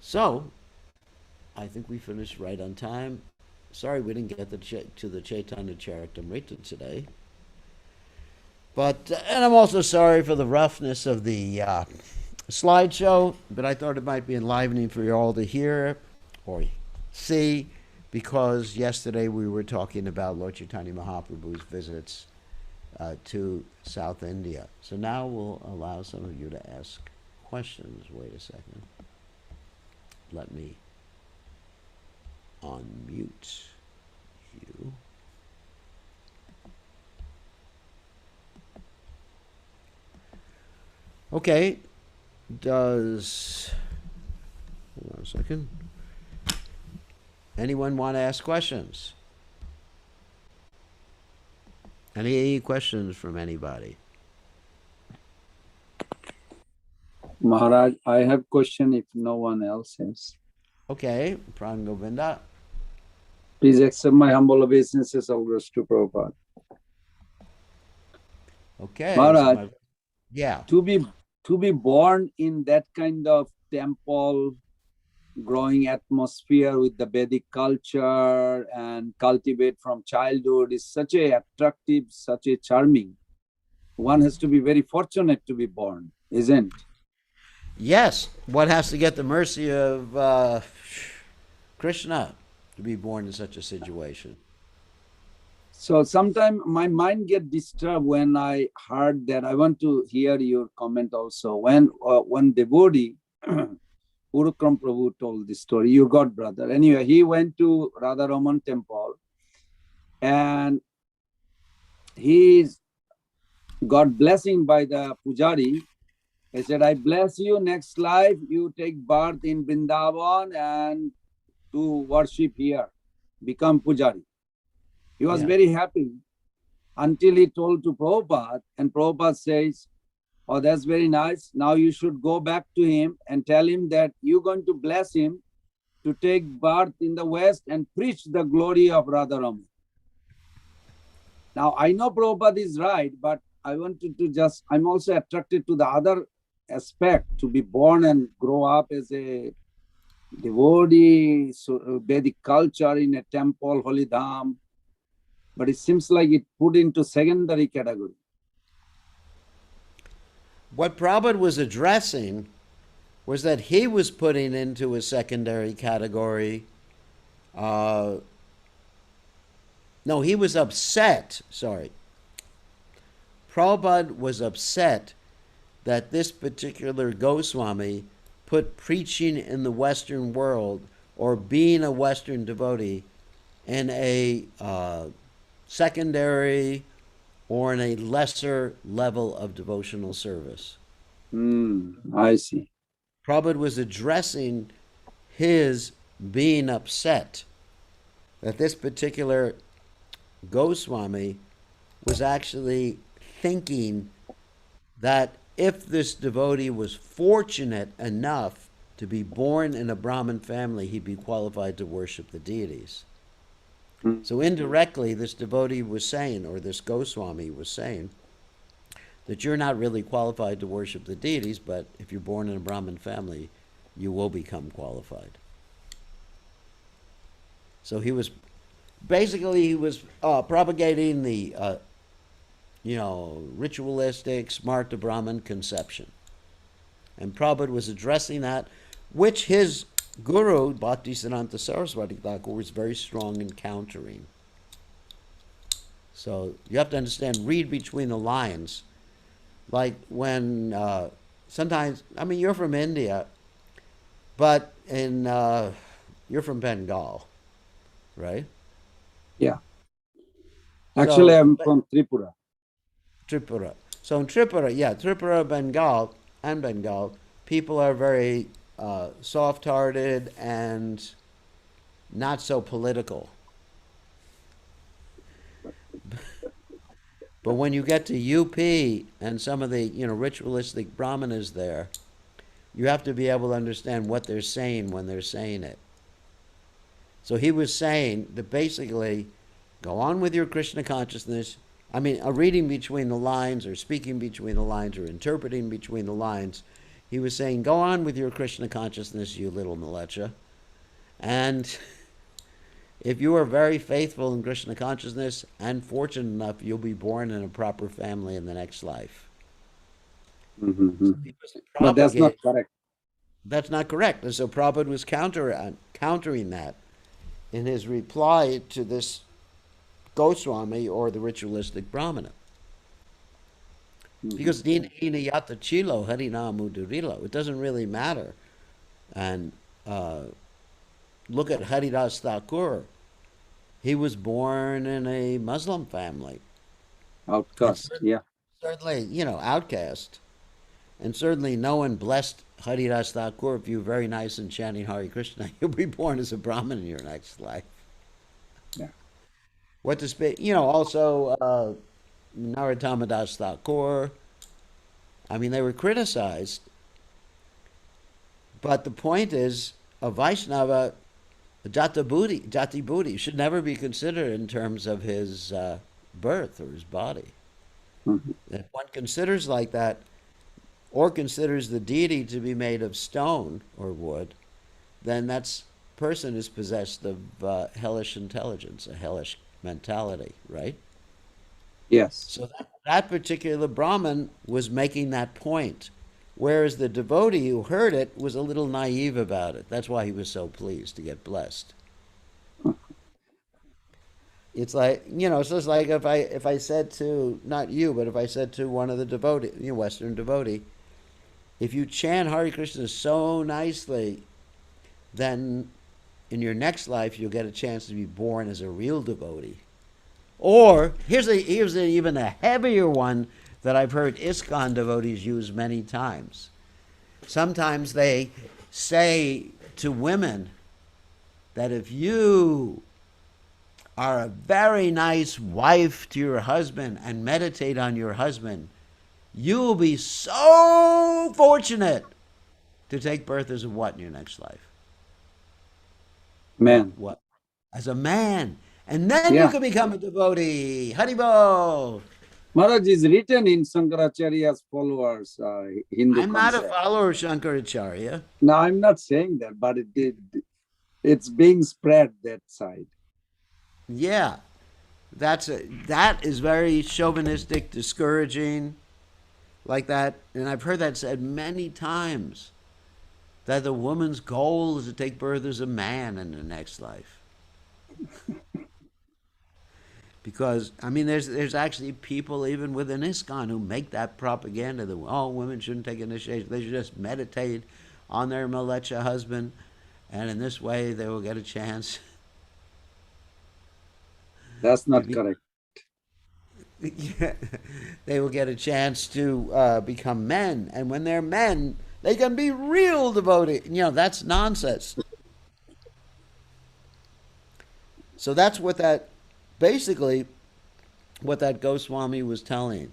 So, I think we finished right on time. Sorry we didn't get to the Chaitanya Charitamrita today. But, and I'm also sorry for the roughness of the slideshow, but I thought it might be enlivening for you all to hear or see, because yesterday we were talking about Lord Chaitanya Mahaprabhu's visits to South India. So now we'll allow some of you to ask questions. Wait a second. Let me unmute you. Okay. Does, hold on a second. Anyone want to ask questions? Any questions from anybody? Maharaj, I have question if no one else has. Okay, Pran Govinda. Please accept my humble obeisances of grace to Prabhupada. Okay. Maharaj, so yeah. To be born in that kind of temple, growing atmosphere with the Vedic culture and cultivate from childhood is such a attractive, such a charming. One has to be very fortunate to be born, isn't? Yes. One has to get the mercy of Krishna to be born in such a situation. So sometimes my mind get disturbed when I heard that. I want to hear your comment also. When one devotee, Urukram Prabhu told this story, your god brother. Anyway, he went to Ramuna Temple and he got blessing by the pujari. He said, I bless you, next life you take birth in Vrindavan and to worship here, become pujari. He was very happy until he told to Prabhupada, and Prabhupada says, oh, that's very nice. Now you should go back to him and tell him that you're going to bless him to take birth in the West and preach the glory of Radharama. Now, I know Prabhupada is right, but I wanted to just, I'm also attracted to the other aspect, to be born and grow up as a devotee, so Vedic culture in a temple, holy dham. But it seems like it put into secondary category. What Prabhupada was addressing was that he was putting into a secondary category. No, he was upset. Sorry. Prabhupada was upset that this particular Goswami put preaching in the Western world or being a Western devotee in a secondary or in a lesser level of devotional service. I see. Prabhupada was addressing his being upset that this particular Goswami was actually thinking that if this devotee was fortunate enough to be born in a Brahmin family, he'd be qualified to worship the deities. So indirectly, this devotee was saying, or this Goswami was saying, that you're not really qualified to worship the deities, but if you're born in a Brahmin family, you will become qualified. So he was propagating the ritualistic Smarta Brahmin conception. And Prabhupada was addressing that, which his guru, Bhaktisiddhanta Saraswati Thakur, was very strong in countering. So you have to understand, read between the lines. Like when sometimes, I mean, you're from India, but you're from Bengal, right? Yeah. Actually, I'm but- from Tripura. Tripura. So in Tripura, Bengal, people are very soft-hearted and not so political. But when you get to UP and some of the ritualistic brahmanas there, you have to be able to understand what they're saying when they're saying it. So he was saying that basically, go on with your Krishna consciousness. I mean, reading between the lines or speaking between the lines or interpreting between the lines, he was saying, go on with your Krishna consciousness, you little malecha. And if you are very faithful in Krishna consciousness and fortunate enough, you'll be born in a proper family in the next life. So but that's not correct. That's not correct. And so Prabhupada was countering that in his reply to this Goswami or the ritualistic Brahmana. Because it doesn't really matter. And look at Haridas Thakur. He was born in a Muslim family. Outcast, yeah. Certainly, outcast. And certainly no one blessed Haridas Thakur. If you're very nice and chanting Hare Krishna, you'll be born as a Brahmin in your next life. Yeah. What to speak, also Narottama Das Thakur. I mean, they were criticized. But the point is, a Vaishnava, Jati Buddhi, should never be considered in terms of his birth or his body. If one considers like that, or considers the deity to be made of stone or wood, then that person is possessed of hellish intelligence, a hellish mentality, right? Yes. So that particular Brahmin was making that point, whereas the devotee who heard it was a little naive about it. That's why he was so pleased to get blessed. It's like, it's just like if I said to, not you, but if I said to one of the devotee, Western devotee, if you chant Hare Krishna so nicely, then in your next life you'll get a chance to be born as a real devotee. Or here's even a heavier one that I've heard ISKCON devotees use many times. Sometimes they say to women that if you are a very nice wife to your husband and meditate on your husband, you will be so fortunate to take birth as a what in your next life? Man. What? As a man. And then you can become a devotee. Haribol. Maharaj is written in Shankaracharya's followers, Hindu I'm concept. not a follower of Shankaracharya. No, I'm not saying that, but it's being spread that side. Yeah. That is very chauvinistic, discouraging, like that. And I've heard that said many times, that the woman's goal is to take birth as a man in the next life. Because, I mean, there's actually people even within ISKCON who make that propaganda that, women shouldn't take initiation. They should just meditate on their Malecha husband, and in this way they will get a chance. That's not correct. They will get a chance to become men, and when they're men, they can be real devotees. That's nonsense. So that's what that, basically, what that Goswami was telling.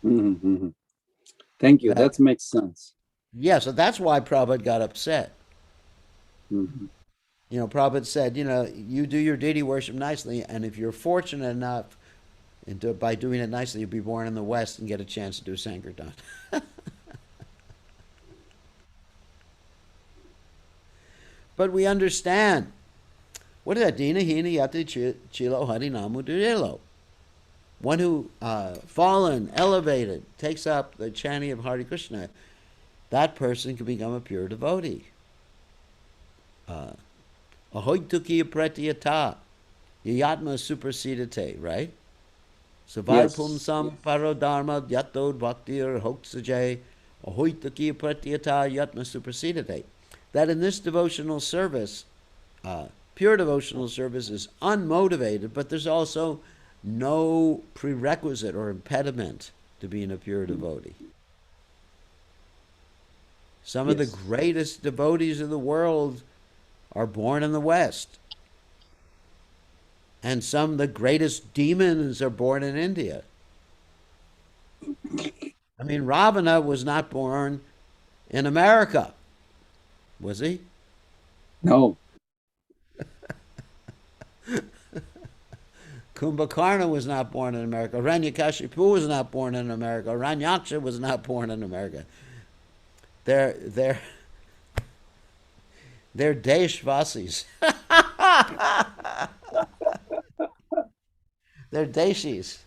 Thank you. That makes sense. Yeah, so that's why Prabhupada got upset. Prabhupada said, you do your deity worship nicely, and if you're fortunate enough by doing it nicely, you'll be born in the West and get a chance to do Sankirtan. But we understand. What is that? Dina hina yati chilo harinamu durilo. One who fallen, elevated, takes up the chanting of Hare Krishna, that person can become a pure devotee. Ahoituki pratiyata, yatma supersedite, right? Savai sam parodharma yatod bhaktir hoksajay, ahoituki pratiyata yatma supersedite. That in this devotional service, pure devotional service is unmotivated, but there's also no prerequisite or impediment to being a pure devotee. Some of the greatest devotees of the world are born in the West. And some of the greatest demons are born in India. I mean, Ravana was not born in America, was he? No. Kumbhakarna was not born in America. Hiranyakashipu was not born in America. Hiranyaksha was not born in America. They're Deshvasis. They're Deshis.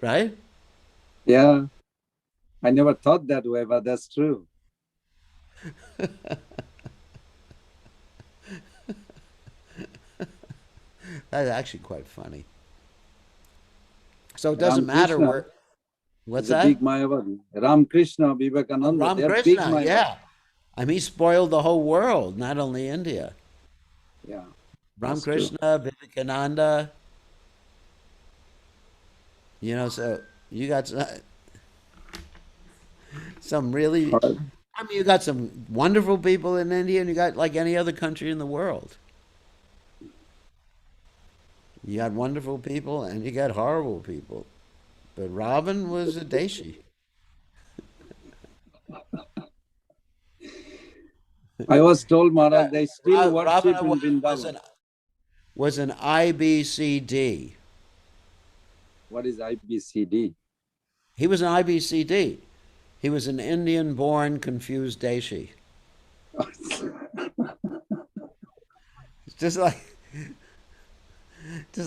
Right? Yeah. I never thought that way, but that's true. That's actually quite funny. So it doesn't matter where. What's that? Big Mayavadi. Ramakrishna, Vivekananda. Ramakrishna, yeah. I mean, he spoiled the whole world, not only India. Yeah. Ramakrishna, Vivekananda. So you got some really. I mean, you got some wonderful people in India, and you got like any other country in the world. You got wonderful people and you got horrible people. But Robin was a Deshi. I was told, Maharaj, they still worship in Vrindavan. Was an IBCD. What is IBCD? He was an IBCD. He was an Indian-born confused Deshi. Just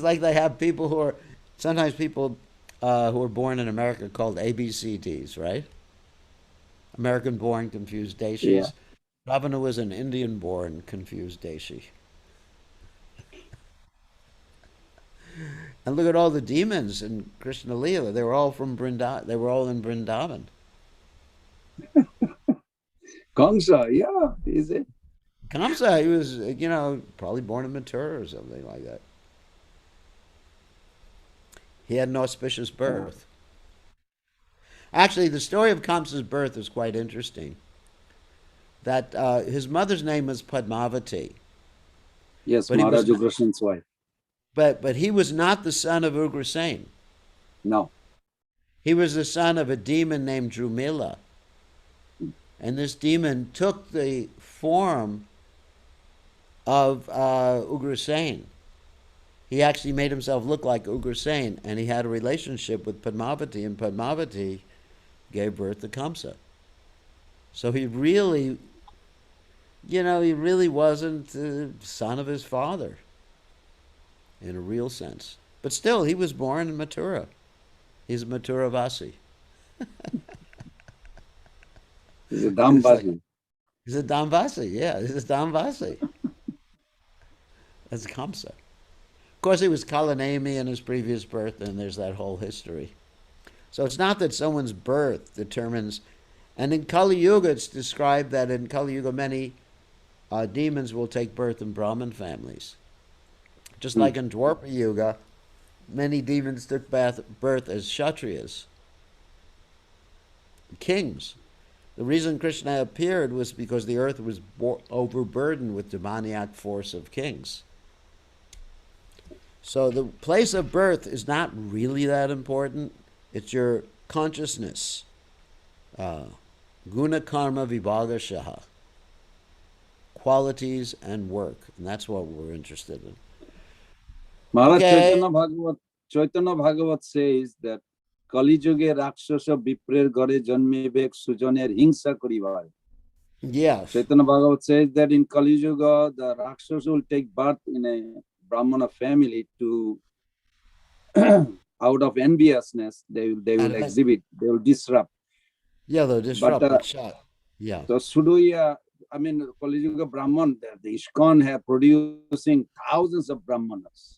like they have people who are, sometimes people who are born in America called ABCDs, right? American-born confused Deshis. Yeah. Ravana was an Indian-born confused Deshi. And look at all the demons in Krishna Leela. They were all from Vrindavan. They were all in Vrindavan. Kamsa, yeah, is it? Kamsa, he was, probably born in Mathura or something like that. He had an auspicious birth. Actually, the story of Kamsa's birth is quite interesting. That his mother's name was Padmavati. Yes, Maharaj Ugrasen's wife. But he was not the son of Ugrasen. No. He was the son of a demon named Drumila. And this demon took the form of Ugrasen. He actually made himself look like Ugrasen, and he had a relationship with Padmavati, and Padmavati gave birth to Kamsa. So he really, he really wasn't the son of his father in a real sense. But still, he was born in Mathura. He's a Mathuravasi. He's a Dhamvasi. He's a Dhamvasi, yeah. He's a Dhamvasi. That's Kamsa. Of course, he was Kalanemi in his previous birth, and there's that whole history. So it's not that someone's birth determines And in Kali Yuga, it's described that in Kali Yuga, many demons will take birth in Brahmin families. Just like in Dwapara Yuga, many demons took birth as Kshatriyas, kings. The reason Krishna appeared was because the earth was overburdened with demoniac force of kings. So the place of birth is not really that important. It's your consciousness. Guna karma vibhagashaha. Qualities and work. And that's what we're interested in. Maharaj, Okay. Chaitanya Bhagavat says that Kali Yuge Rakshasa Viprer Gare Janmebek Sujaner Hingsa Koribai. Yes. Chaitanya Bhagavat says that in Kali Yuga, the Rakshas will take birth in a Brahmana family to, out of enviousness, they will exhibit, they will disrupt. Yeah, they'll disrupt But, the shot. Yeah. So Suduya, I mean, Kali Yuga Brahman, the ISKCON have producing thousands of Brahmanas.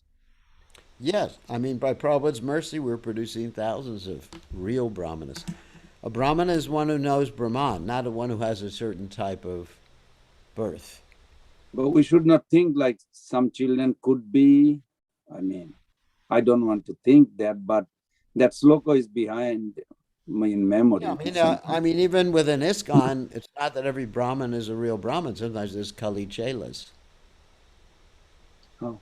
Yes, I mean, by Prabhupada's mercy, we're producing thousands of real brahmanas. A brahmana is one who knows Brahman, not one who has a certain type of birth. But we should not think like some children could be. I mean, I don't want to think that, but that sloka is behind me in memory. Yeah, I mean, even within ISKCON, it's not that every Brahmin is a real Brahmin. Sometimes there's Kali Chelas. Oh.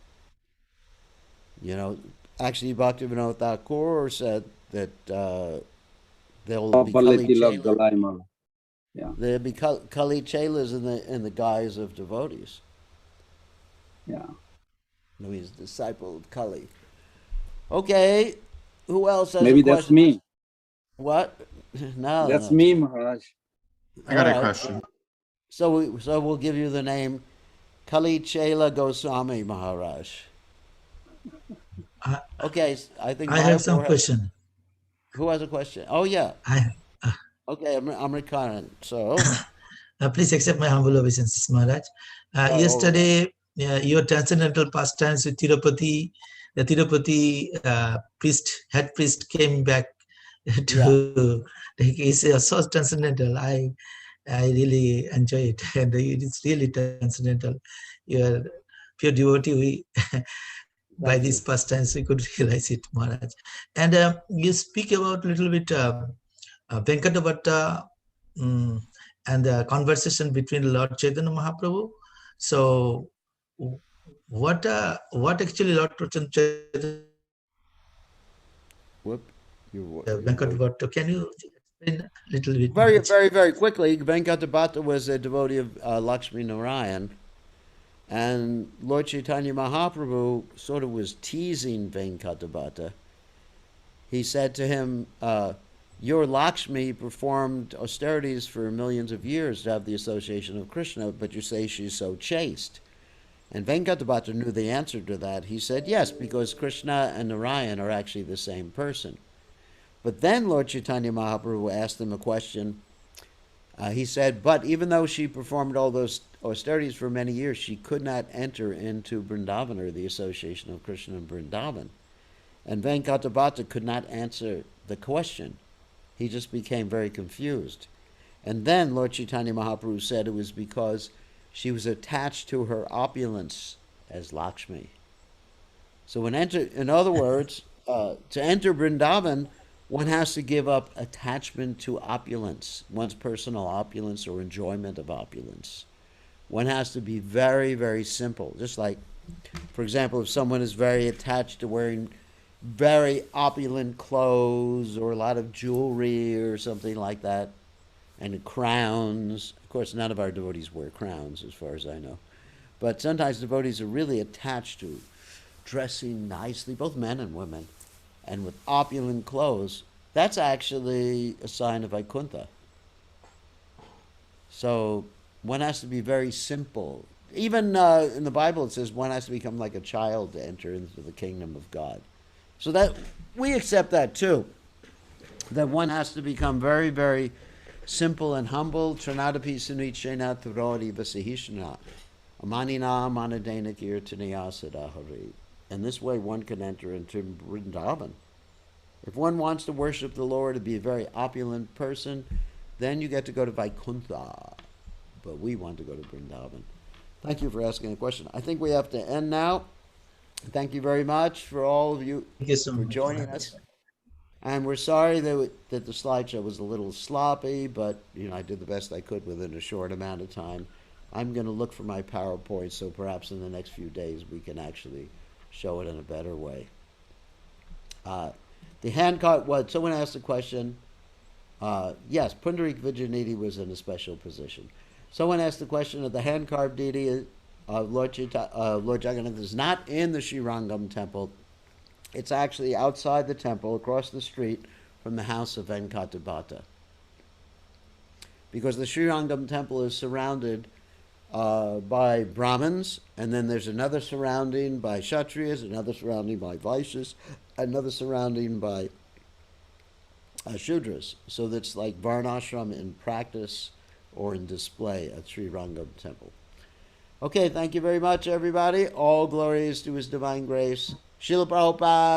You know, actually, Bhaktivinoda Thakur said that they'll be Kali Chelas. Yeah. There'll be Kali Chelas in the guise of devotees. Yeah. No, he's a disciple of Kali. Okay, who else has Maybe a question? That's me. What? No. That's me, Maharaj. I got a question. So we'll give you the name Kali Chela Goswami Maharaj. Okay, I think I have some question. Who has a question? Oh yeah. Okay, I'm recurrent. So please accept my humble obeisance, Maharaj. Yesterday, your transcendental pastimes with Tirupati, the Tirupati head priest came back to. It's so transcendental. I really enjoy it, and it's really transcendental. You are pure devotee. By these pastimes, we could realize it, Maharaj. And you speak about a little bit Venkatavatta and the conversation between Lord Chaitanya Mahaprabhu. So, what actually Lord Chaitanya Venkatavatta? Can you explain a little bit? Very, very, very quickly, Venkatavatta was a devotee of Lakshmi Narayan. And Lord Chaitanya Mahaprabhu sort of was teasing Venkatavatta. He said to him, your Lakshmi performed austerities for millions of years to have the association of Krishna, but you say she's so chaste. And Venkatavatta knew the answer to that. He said, yes, because Krishna and Narayan are actually the same person. But then Lord Chaitanya Mahaprabhu asked him a question. He said, but even though she performed all those austerities for many years, she could not enter into Vrindavan, or the association of Krishna and Vrindavan. And Venkatavatta could not answer the question. He just became very confused. And then Lord Chaitanya Mahaprabhu said it was because she was attached to her opulence as Lakshmi. So in other words, to enter Vrindavan, one has to give up attachment to opulence, one's personal opulence or enjoyment of opulence. One has to be very, very simple. Just like, for example, if someone is very attached to wearing very opulent clothes or a lot of jewelry or something like that, and crowns. Of course, none of our devotees wear crowns, as far as I know. But sometimes devotees are really attached to dressing nicely, both men and women, and with opulent clothes. That's actually a sign of Vaikuntha. So one has to be very simple. Even in the Bible it says one has to become like a child to enter into the kingdom of God. So that we accept that too. That one has to become very, very simple and humble. Trinadapi sunichena turori vasihishna. Amanina manadena kirtaniya sadahari. And this way one can enter into Vrindavan. If one wants to worship the Lord and be a very opulent person, then you get to go to Vaikuntha. But we want to go to Vrindavan. Thank you for asking the question. I think we have to end now. Thank you very much for all of you Thank you so for much. joining us. And we're sorry that the slideshow was a little sloppy, but I did the best I could within a short amount of time. I'm going to look for my PowerPoint, so perhaps in the next few days we can actually show it in a better way. The handcart, someone asked a question. Yes, Pundarik Vijayanidhi was in a special position. Someone asked the question of the hand-carved deity of Lord Jagannath is not in the Shirangam temple. It's actually outside the temple, across the street from the house of Venkatabhata. Because the Shirangam temple is surrounded by Brahmins, and then there's another surrounding by Kshatriyas, another surrounding by Vaishyas, another surrounding by Shudras. So that's like Varnashram in practice or in display at Shirangam temple. Okay, thank you very much, everybody. All glories to His Divine Grace. Srila Prabhupada.